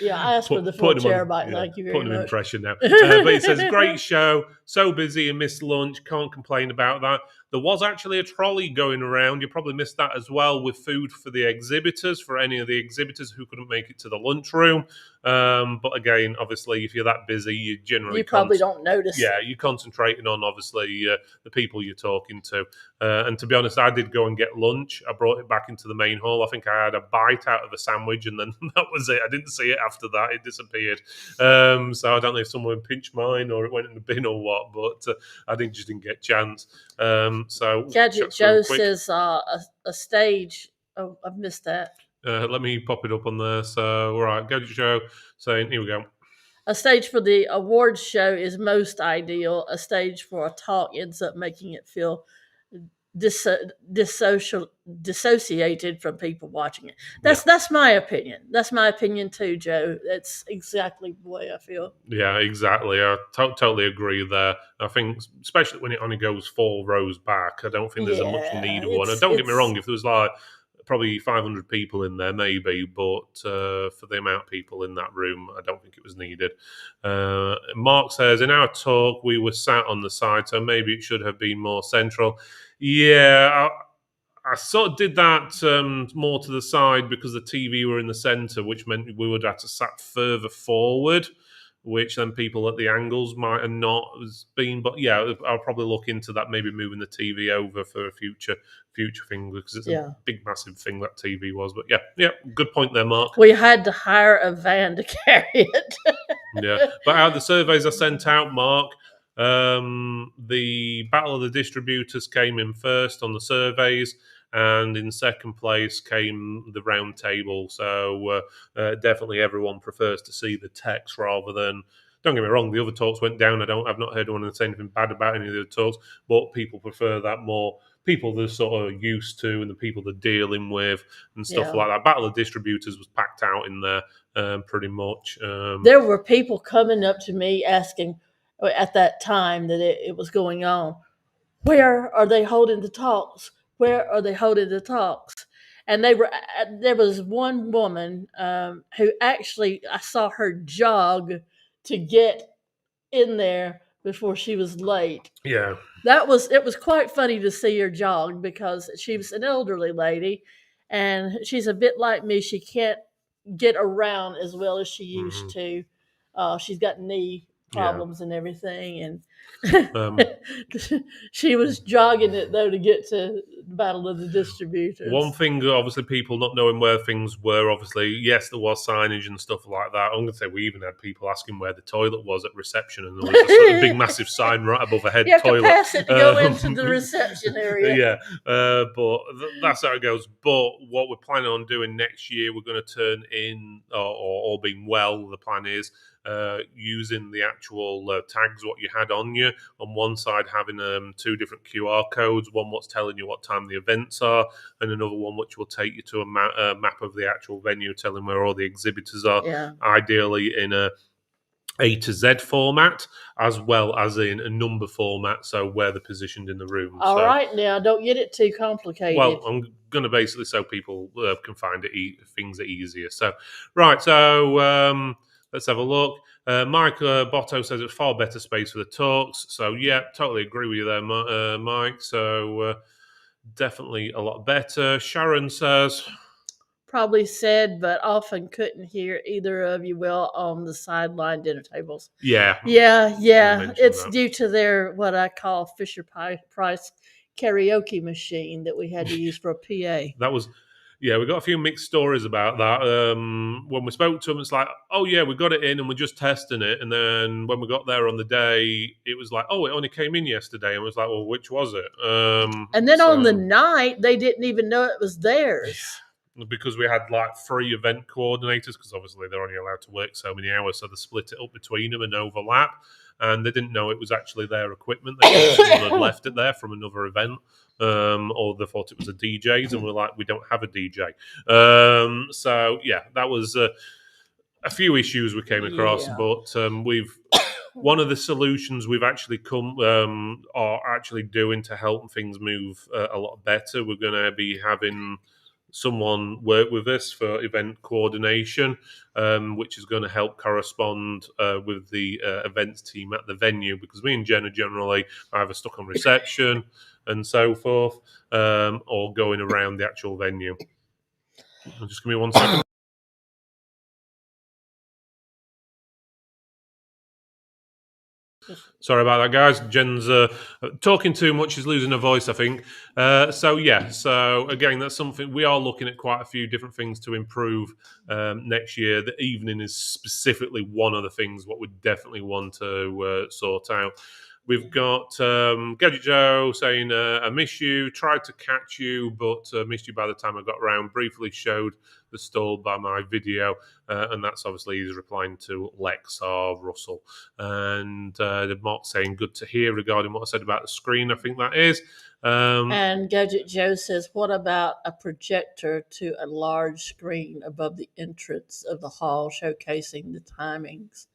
Yeah, I asked for the 4 terabyte. Thank you very much. Putting an impression now. But it says, great show. So busy and missed lunch. Can't complain about that. There was actually a trolley going around. You probably missed that as well, with food for the exhibitors, for any of the exhibitors who couldn't make it to the lunchroom. But again, obviously, if you're that busy, you probably don't notice. Yeah, you're concentrating on, obviously, the people you're talking to. And to be honest, I did go and get lunch. I brought it back into the main hall. I think I had a bite out of a sandwich, and then that was it. I didn't see it after that. It disappeared. So I don't know if someone pinched mine or it went in the bin or what, but I just didn't get a chance. So Gadget Joe says a stage. Oh, I've missed that. Let me pop it up on there. So, right, Gadget Joe saying, here we go. A stage for the awards show is most ideal. A stage for a talk ends up making it feel dissociated from people watching it. That's my opinion. That's my opinion too, Joe. That's exactly the way I feel. Yeah, exactly. I totally agree there. I think, especially when it only goes 4 rows back, I don't think there's a much need of one. And don't get me wrong, if there was like probably 500 people in there, maybe, but for the amount of people in that room, I don't think it was needed. Mark says, in our talk, we were sat on the side, so maybe it should have been more central. Yeah, I sort of did that more to the side because the TV were in the centre, which meant we would have to sat further forward, which then people at the angles might have not been. But yeah, I'll probably look into that, maybe moving the TV over for a future thing, because it's a big, massive thing that TV was. But yeah, good point there, Mark. We had to hire a van to carry it. Yeah, but out of the surveys I sent out, Mark, the Battle of the Distributors came in first on the surveys, and in second place came the round table. So definitely everyone prefers to see the text rather than. Don't get me wrong, the other talks went down. I've not heard anyone say anything bad about any of the other talks, but people prefer that more. People they're sort of used to and the people they're dealing with and stuff like that. Battle of Distributors was packed out in there pretty much. There were people coming up to me asking at that time that it was going on, where are they holding the talks? Where are they holding the talks? And there was one woman who actually, I saw her jog to get in there before she was late. Yeah. It was quite funny to see her jog because she was an elderly lady and she's a bit like me. She can't get around as well as she used to. She's got knee problems and everything, and she was jogging it though to get to battle of the distributors. One thing, obviously, people not knowing where things were, obviously, yes, there was signage and stuff like that. I'm going to say we even had people asking where the toilet was at reception, and there was a big, massive sign right above a head You have toilet. to pass it to go into the reception area. Yeah, but that's how it goes. But what we're planning on doing next year, we're going to turn in, or all being well, the plan is using the actual tags, what you had on you. On one side, having 2 different QR codes, one what's telling you what time the events are, and another one which will take you to a map of the actual venue, telling where all the exhibitors are, ideally in A to Z format, as well as in a number format, so where they're positioned in the room. All right, now don't get it too complicated. Well, I'm going to basically so people can find things are easier. So, right, so let's have a look. Mike Botto says it's far better space for the talks. So, yeah, totally agree with you there, Mike. So, definitely a lot better. Sharon says, probably said, but often couldn't hear either of you well on the sideline dinner tables. Yeah. It's due to their, what I call Fisher Price karaoke machine that we had to use for a PA. That was, yeah, we got a few mixed stories about that. When we spoke to them, it's like, oh yeah, we got it in and we're just testing it. And then when we got there on the day, it was like, oh, it only came in yesterday. And it was like, well, which was it? And then on the night, they didn't even know it was theirs. Because we had like 3 event coordinators, because obviously they're only allowed to work so many hours, so they split it up between them and overlap. And they didn't know it was actually their equipment. They thought someone had left it there from another event. Or they thought it was a DJ's, and we're like, we don't have a DJ. So yeah, that was a few issues we came across, but we've one of the solutions we've actually are actually doing to help things move a lot better. We're going to be having someone work with us for event coordination, which is going to help correspond with the events team at the venue, because me and Jen are generally either stuck on reception and so forth, or going around the actual venue. Just give me 1 second. Sorry about that, guys. Jen's talking too much. She's losing her voice, I think. So again, that's something we are looking at, quite a few different things to improve next year. The evening is specifically one of the things what we definitely want to sort out. We've got Gadget Joe saying, I miss you, tried to catch you, but missed you by the time I got around. Briefly showed the stall by my video, and that's obviously he's replying to Lex or Russell. And Mark saying, good to hear regarding what I said about the screen, I think that is. And Gadget Joe says, what about a projector to a large screen above the entrance of the hall showcasing the timings?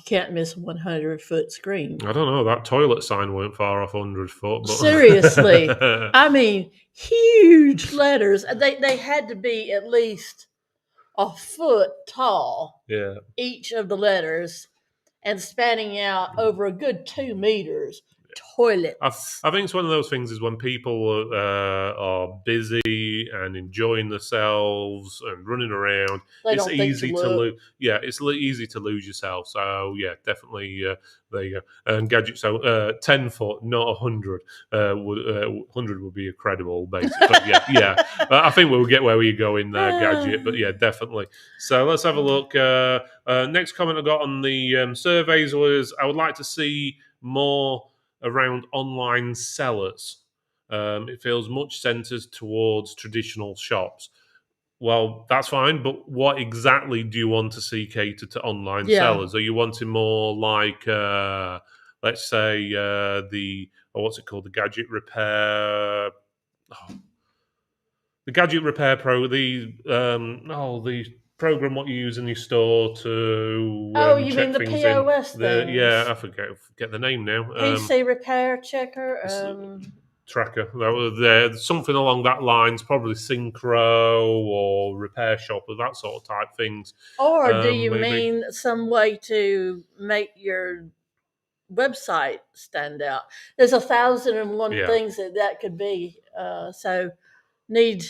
Can't miss a 100-foot screen. I don't know. That toilet sign weren't far off 100-foot. But seriously, I mean, huge letters. They had to be at least a foot tall. Yeah. Each of the letters, and spanning out over a good 2 meters. Toilets. I think it's one of those things is when people are busy and enjoying themselves and running around, it's easy to lose. Yeah, it's easy to lose yourself. So yeah, definitely there you go. And Gadget, so 10 foot, not 100. 100 would be incredible, basically. But yeah. But I think we'll get where we're going there, Gadget. But yeah, definitely. So let's have a look. Next comment I got on the surveys was, I would like to see more around online sellers. It feels much centered towards traditional shops. Well, that's fine, but what exactly do you want to see catered to online sellers? Are you wanting more like, let's say, what's it called, the gadget repair? The gadget repair pro, the program what you use in your store to you check mean the things POS in. things? Yeah, I forget the name now. PC repair checker. Tracker. That was there. Something along that lines, probably Synchro or Repair Shop or that sort of type things. Or do you mean some way to make your website stand out? There's 1,001 things that could be. So need.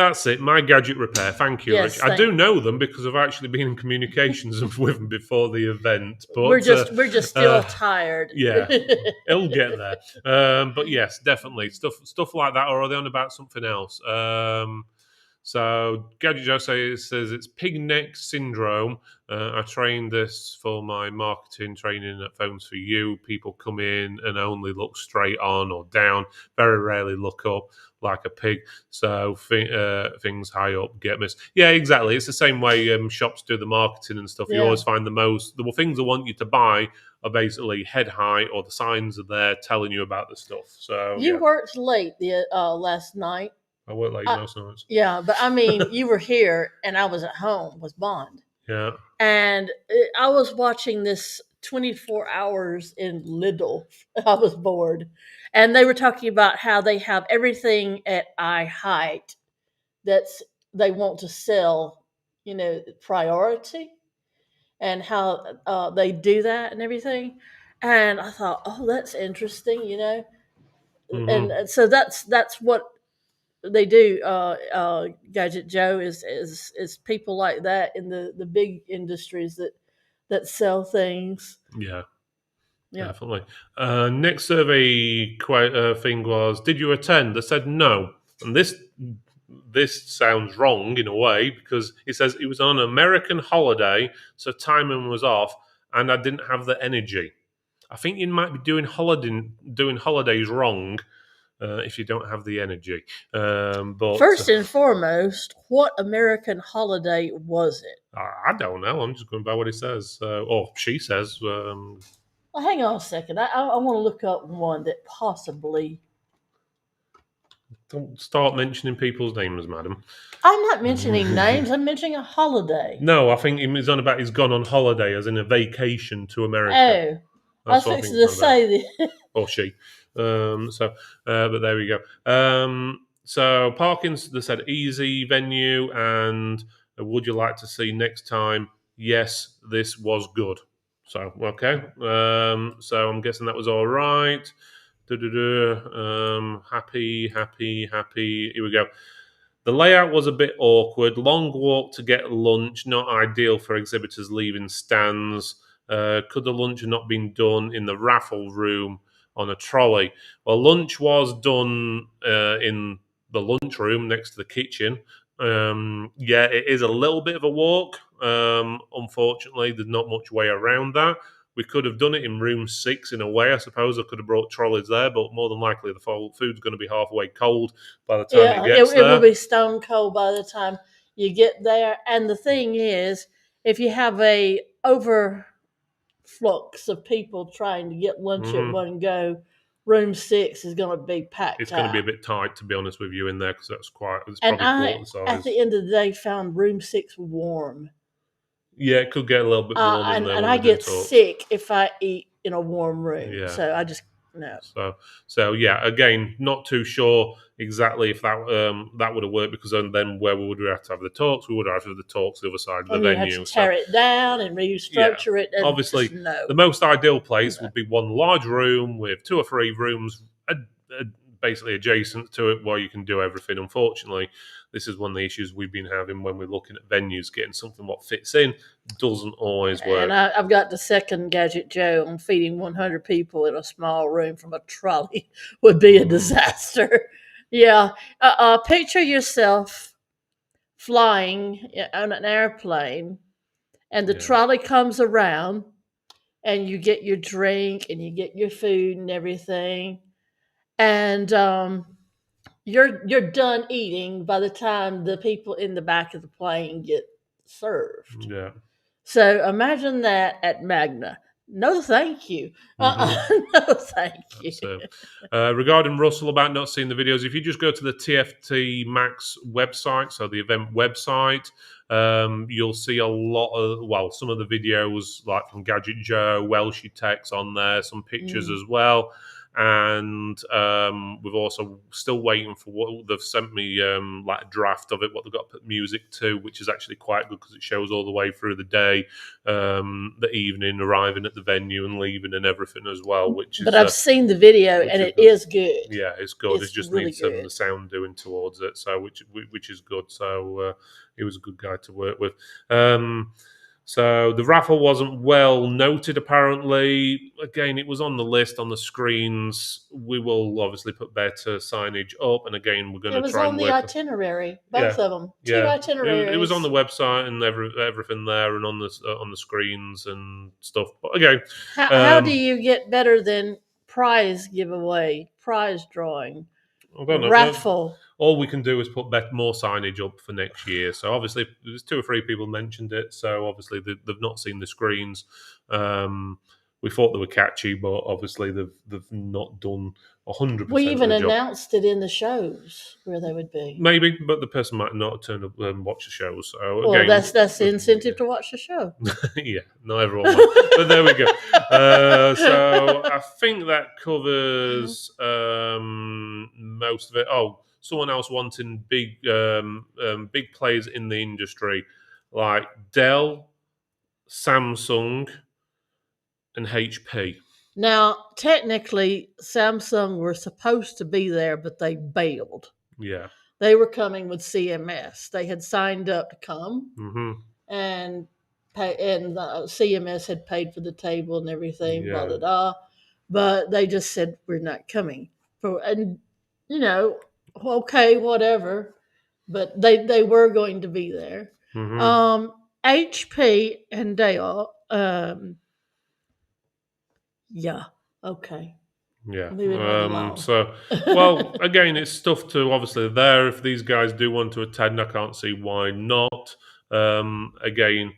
That's it. My gadget repair. Thank you, Yes, Rich. I do know them because I've actually been in communications with them before the event. But we're just still tired. yeah, it'll get there. But yes, definitely stuff like that. Or are they on about something else? So Gadget Joe says it's pig neck syndrome. I trained this for my marketing training at Phones for You. People come in and only look straight on or down. Very rarely look up like a pig. So things high up get missed. Yeah, exactly. It's the same way shops do the marketing and stuff. You Yeah. always find the things they want you to buy are basically head high, or the signs are there telling you about the stuff. So You worked late the last night. I work late most nights. Yeah, but I mean, you were here and I was at home with Bond. Yeah. And I was watching this 24 hours in Lidl. I was bored. And they were talking about how they have everything at eye height that's they want to sell, priority, and how they do that and everything. And I thought, oh, that's interesting, Mm-hmm. And so that's what they do. Gadget Joe is people like that in the big industries that sell things. Yeah. Yeah. Definitely. Next survey thing was: did you attend? They said no, and this sounds wrong in a way because it says it was on an American holiday, so timing was off, and I didn't have the energy. I think you might be doing holidays wrong if you don't have the energy. But First and foremost, what American holiday was it? I don't know. I'm just going by what it says, or she says. Well, hang on a second. I want to look up one that possibly. Don't start mentioning people's names, madam. I'm not mentioning names. I'm mentioning a holiday. No, I think he's on about he's gone on holiday as in a vacation to America. Oh, I was That's what I fixing think to it's on about. say that. Or she. But there we go. So Parkins, they said easy venue, and would you like to see next time? Yes, this was good. So okay. So I'm guessing that was all right. Happy. Here we go. The layout was a bit awkward. Long walk to get lunch, not ideal for exhibitors leaving stands. Could the lunch have not been done in the raffle room on a trolley? Well, lunch was done in the lunchroom next to the kitchen. Yeah, it is a little bit of a walk. Unfortunately, there's not much way around that. We could have done it in room 6 in a way, I suppose. I could have brought trolleys there, but more than likely the food's going to be halfway cold by the time Yeah, it gets it there. will be stone cold by the time you get there. And the thing is, if you have a overflux of people trying to get lunch at one go, room 6 is going to be packed. It's going to be a bit tight, to be honest with you, in there because it's probably And I, quarter size. at the end of the day, found room 6 warm. Yeah, it could get a little bit warm in there. And I get sick if I eat in a warm room. Yeah. So I just no. So yeah, again, not too sure exactly if that would have worked because then where would we have to have the talks? We would have to have the talks the other side of the venue. You have to tear it down and restructure it. And obviously, the most ideal place would be one large room with 2 or 3 rooms basically adjacent to it where you can do everything. Unfortunately, this is one of the issues we've been having when we're looking at venues. Getting something what fits in doesn't always work. And I've got the second Gadget Joe on feeding 100 people in a small room from a trolley would be a disaster. Yeah. Picture yourself flying on an airplane and the trolley comes around and you get your drink and you get your food and everything. And you're done eating by the time the people in the back of the plane get served. Yeah. So imagine that at Magna. No, thank you. No, thank you. So, regarding Russell about not seeing the videos, if you just go to the TFT Max website, so the event website, you'll see a lot of, some of the videos like from Gadget Joe, Welshie Tech's on there, some pictures as well. and we've also still waiting for what they've sent me, like a draft of it, what they've got to put music to, which is actually quite good because it shows all the way through the day, the evening, arriving at the venue and leaving and everything as well. But I've seen the video and it is good. Yeah, it's good. It's It just really needs some of good. the sound doing towards it, so which is good. So he was a good guy to work with. So the raffle wasn't well noted, apparently. Again, it was on the list on the screens. We will obviously put better signage up, and again, we're going It to was try on and the work. itinerary, both of them, two Yeah, itineraries. it was on the website and everything there, and on the screens and stuff. But again, How do you get better than prize giveaway, prize drawing, I don't know. raffle? All we can do is put more signage up for next year. So obviously, there's 2 or 3 people mentioned it. So obviously, they've not seen the screens. We thought they were catchy, but obviously, they've not done 100% We of even the job. announced it in the shows where they would be. Maybe, but the person might not have turned up and watched the show. So Well, again, that's the incentive to watch the show. yeah, not everyone will. But there we go. So I think that covers most of it. Oh, someone else wanting big players in the industry like Dell, Samsung, and HP. Now, technically, Samsung were supposed to be there, but they bailed. Yeah. They were coming with CMS. They had signed up to come, Mm-hmm. and CMS had paid for the table and everything. Yeah. Blah blah blah. But they just said we're not coming. And okay, whatever. But they were going to be there. Mm-hmm. HP and Dale. Yeah. Okay. Yeah. Moving right along. So, well, again, it's stuff to obviously there. If these guys do want to attend, I can't see why not. Again,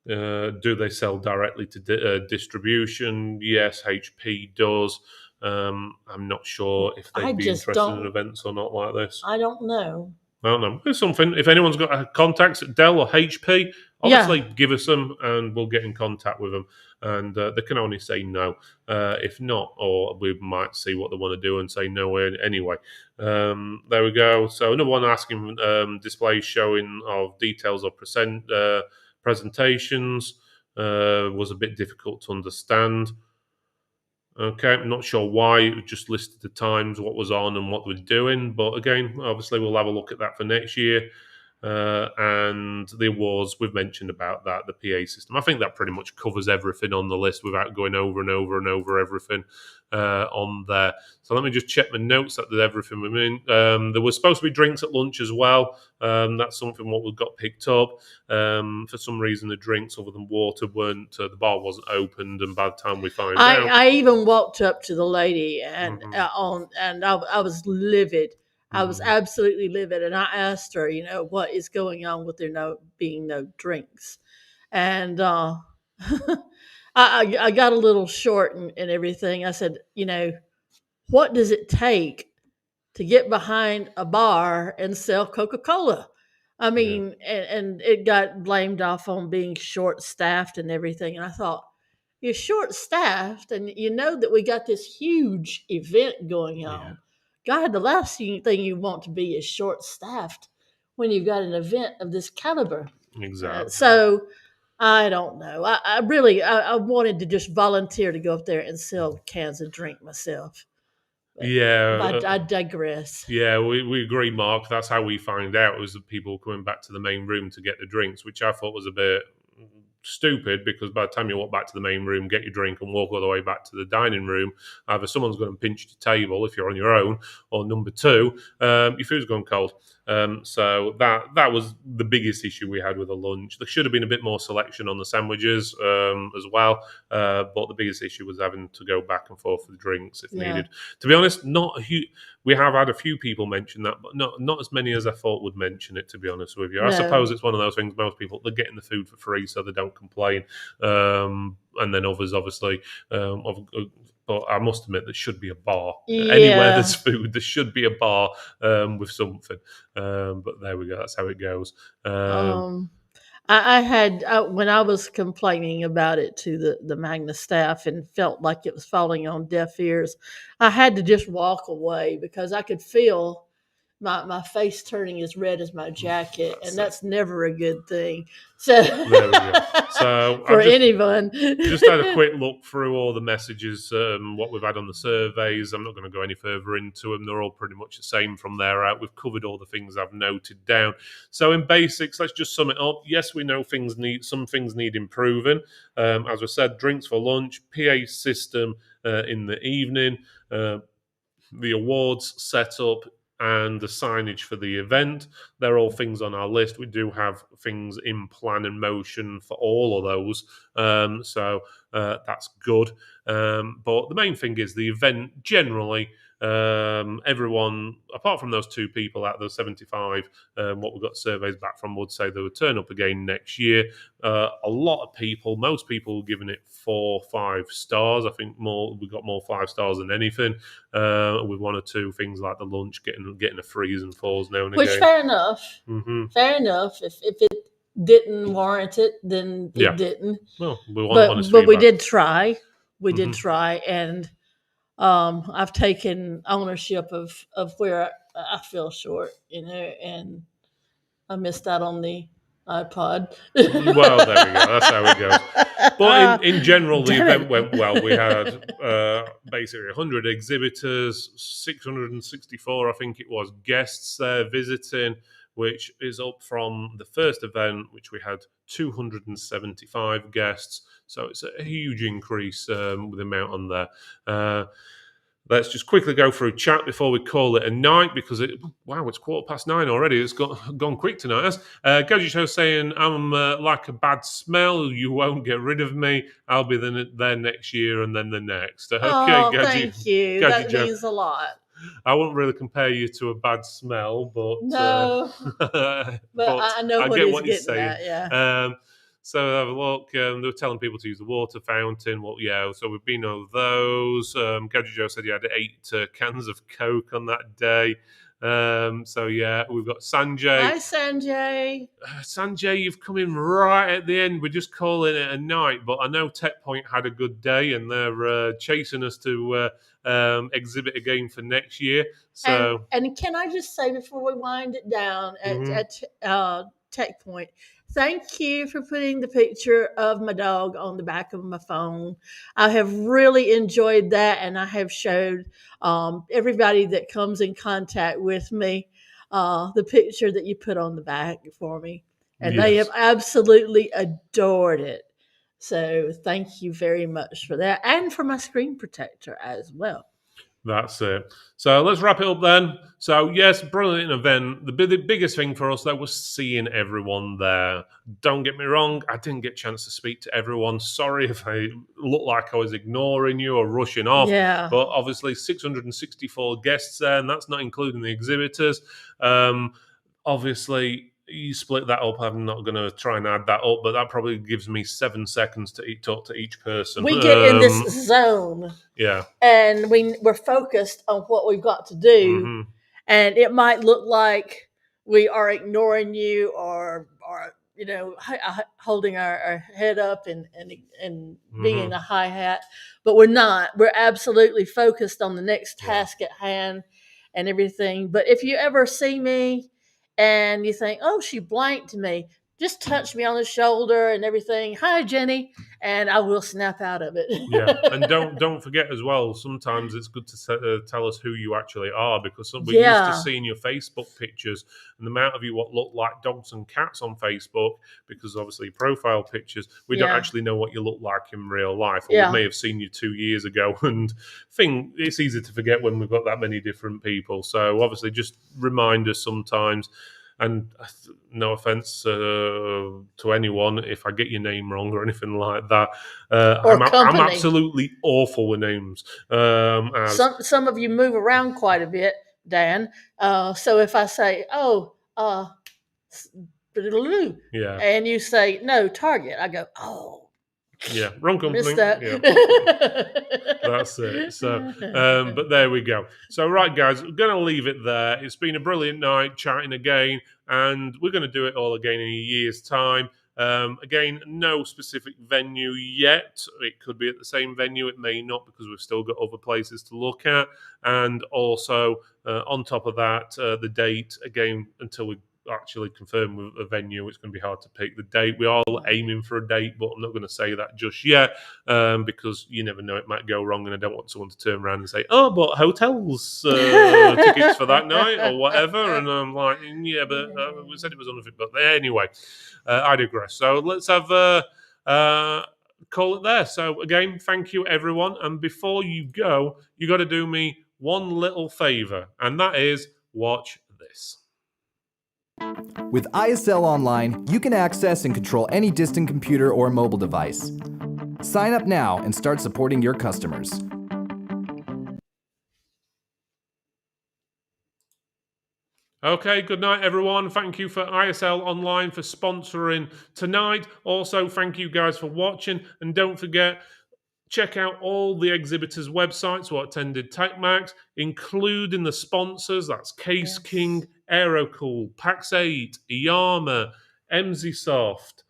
do they sell directly to distribution? Yes, HP does. I'm not sure if they'd be interested in events or not like this. I don't know. I don't know. There's something. If anyone's got contacts at Dell or HP, obviously give us them and we'll get in contact with them. And they can only say no. If not, or we might see what they want to do and say no anyway. There we go. So another one asking displays showing of details of presentations was a bit difficult to understand. Okay, I'm not sure why. It just listed the times, what was on, and what we're doing. But again, obviously, we'll have a look at that for next year. And the awards, we've mentioned about that, the PA system. I think that pretty much covers everything on the list without going over and over and over everything on there. So let me just check my notes that did everything we mean. There was supposed to be drinks at lunch as well. That's something what we got picked up. For some reason, the drinks other than water weren't, the bar wasn't opened, and by the time we find out, I even walked up to the lady and I was livid. I was absolutely livid, and I asked her, what is going on with there being no drinks, and I got a little short and everything. I said, what does it take to get behind a bar and sell Coca-Cola? I mean, and it got blamed off on being short staffed and everything. And I thought, you're short staffed, and you know that we got this huge event going on. Yeah. God, the last thing you want to be is short staffed when you've got an event of this caliber. Exactly. So I don't know. I really wanted to just volunteer to go up there and sell cans of drink myself. But I digress. Yeah, we agree, Mark. That's how we find out, was the people coming back to the main room to get the drinks, which I thought was a bit stupid, because by the time you walk back to the main room, get your drink and walk all the way back to the dining room, either someone's going to pinch your table if you're on your own, or number two, your food's gone cold. So that was the biggest issue we had with the lunch. There should have been a bit more selection on the sandwiches as well, but the biggest issue was having to go back and forth for the drinks if needed. To be honest, we have had a few people mention that, but not as many as I thought would mention it, to be honest with you. I suppose it's one of those things, most people, they're getting the food for free, so they don't complain. And then others, obviously, but I must admit, there should be a bar. Anywhere there's food, there should be a bar with something. But there we go. That's how it goes. I had when I was complaining about it to the Magna staff and felt like it was falling on deaf ears, I had to just walk away because I could feel my face turning as red as my jacket, That's and it. that's never a good thing. So There we go. So for I've anyone, just had a quick look through all the messages, what we've had on the surveys. I'm not going to go any further into them. They're all pretty much the same from there out. We've covered all the things I've noted down. So in basics, let's just sum it up. Yes, we know some things need improving. As I said, drinks for lunch, PA system in the evening, the awards setup, and the signage for the event. They're all things on our list. We do have things in plan and motion for all of those. So that's good. But the main thing is the event generally. Everyone, apart from those two people out of the 75, what we've got surveys back from would say they would turn up again next year. A lot of people, most people, giving it 4 5 stars. I think we got more 5 stars than anything. With one or two things like the lunch, getting a threes and fours now and which again. fair enough. Mm-hmm. Fair enough. If it didn't warrant it, then Yeah. it didn't. Well, we want But honest we feedback. did try. We did Mhm. try, and I've taken ownership of where I feel short, and I missed out on the iPod. Well, there we go. That's how it goes. But in general, the Damn event it. went well. We had basically 100 exhibitors, 664, I think it was, guests there visiting, which is up from the first event, which we had 275 guests. So it's a huge increase with the amount on there. Let's just quickly go through chat before we call it a night because it's 9:15 already. It's gone quick tonight. Gadget Show saying, I'm like a bad smell. You won't get rid of me. I'll be there next year and then the next. Okay, Oh, Gadget, thank you. Gadget That Joe. means a lot. I wouldn't really compare you to a bad smell, but No, but but I know I what get he's what he's getting saying. at. Yeah. So have a look. They were telling people to use the water fountain. Well, yeah. So we've been over those. Gadget Joe said he had 8 cans of Coke on that day. So yeah, we've got Sanjay. Hi, Sanjay. Sanjay, you've come in right at the end. We're just calling it a night, but I know Tech Point had a good day, and they're chasing us to exhibit again for next year. So And can I just say before we wind it down at Tech Point, thank you for putting the picture of my dog on the back of my phone. I have really enjoyed that, and I have showed everybody that comes in contact with me the picture that you put on the back for me, and they have yes. absolutely adored it. So thank you very much for that, and for my screen protector as well. That's it. So let's wrap it up then. So yes, brilliant event. The biggest thing for us though was seeing everyone there. Don't get me wrong, I didn't get a chance to speak to everyone. Sorry if I looked like I was ignoring you or rushing off. Yeah. But obviously 664 guests there, and that's not including the exhibitors. Obviously, you split that up. I'm not going to try and add that up, but that probably gives me 7 seconds to talk to each person. We get in this zone, Yeah. and we're focused on what we've got to do, Mhm. and it might look like we are ignoring you or holding our head up and being in a high hat, but we're not. We're absolutely focused on the next task at hand and everything. But if you ever see me and you think, oh, she blanked me, just touch me on the shoulder and everything. Hi, Jenny. And I will snap out of it. Yeah, and don't forget as well. Sometimes it's good to tell us who you actually are because we're used to Yeah. seeing your Facebook pictures and the amount of you what look like dogs and cats on Facebook because obviously profile pictures. We don't Yeah. actually know what you look like in real life, or Yeah. we may have seen you 2 years ago. And think it's easy to forget when we've got that many different people. So obviously, just remind us sometimes. And no offense to anyone if I get your name wrong or anything like that. I'm company. absolutely awful with names. Some of you move around quite a bit, Dan. So if I say, Yeah. and you say, no, Target, I go, oh. Yeah, wrong company. Missed that. Yeah. That's it. So, but there we go. So, right, guys, we're going to leave it there. It's been a brilliant night chatting again, and we're going to do it all again in a year's time. Again, no specific venue yet. It could be at the same venue. It may not, because we've still got other places to look at. And also, on top of that, the date, again, until we actually confirm with a venue, it's going to be hard to pick the date. We are aiming for a date, but I'm not going to say that just yet, because you never know, it might go wrong, and I don't want someone to turn around and say, "Oh, but hotels tickets for that night or whatever," and I'm like, "Yeah, but we said it was on the." But anyway, I digress. So let's have call it there. So again, thank you everyone, and before you go, you got to do me one little favor, and that is watch this. With ISL Online, you can access and control any distant computer or mobile device. Sign up now and start supporting your customers. Okay, good night, everyone. Thank you for ISL Online for sponsoring tonight. Also, thank you guys for watching. And don't forget, check out all the exhibitors' websites who attended TechMax, including the sponsors. That's Case King, Aerocool, Pax8, Iyama, Emsisoft.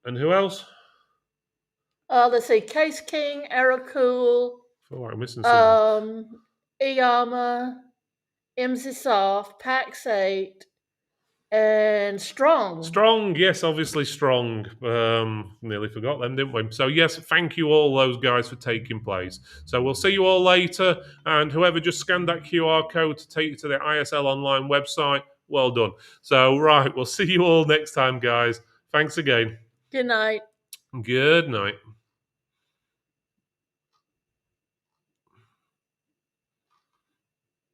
And who else? Let's see, Case King, Aerocool, I feel like I'm missing something. Iyama, Emsisoft, Pax8, and Strong. Strong, yes, obviously Strong. Nearly forgot them, didn't we? So yes, thank you all those guys for taking place. So we'll see you all later, and whoever just scanned that QR code to take you to the ISL Online website, well done. So right, we'll see you all next time, guys. Thanks again. Good night. Good night.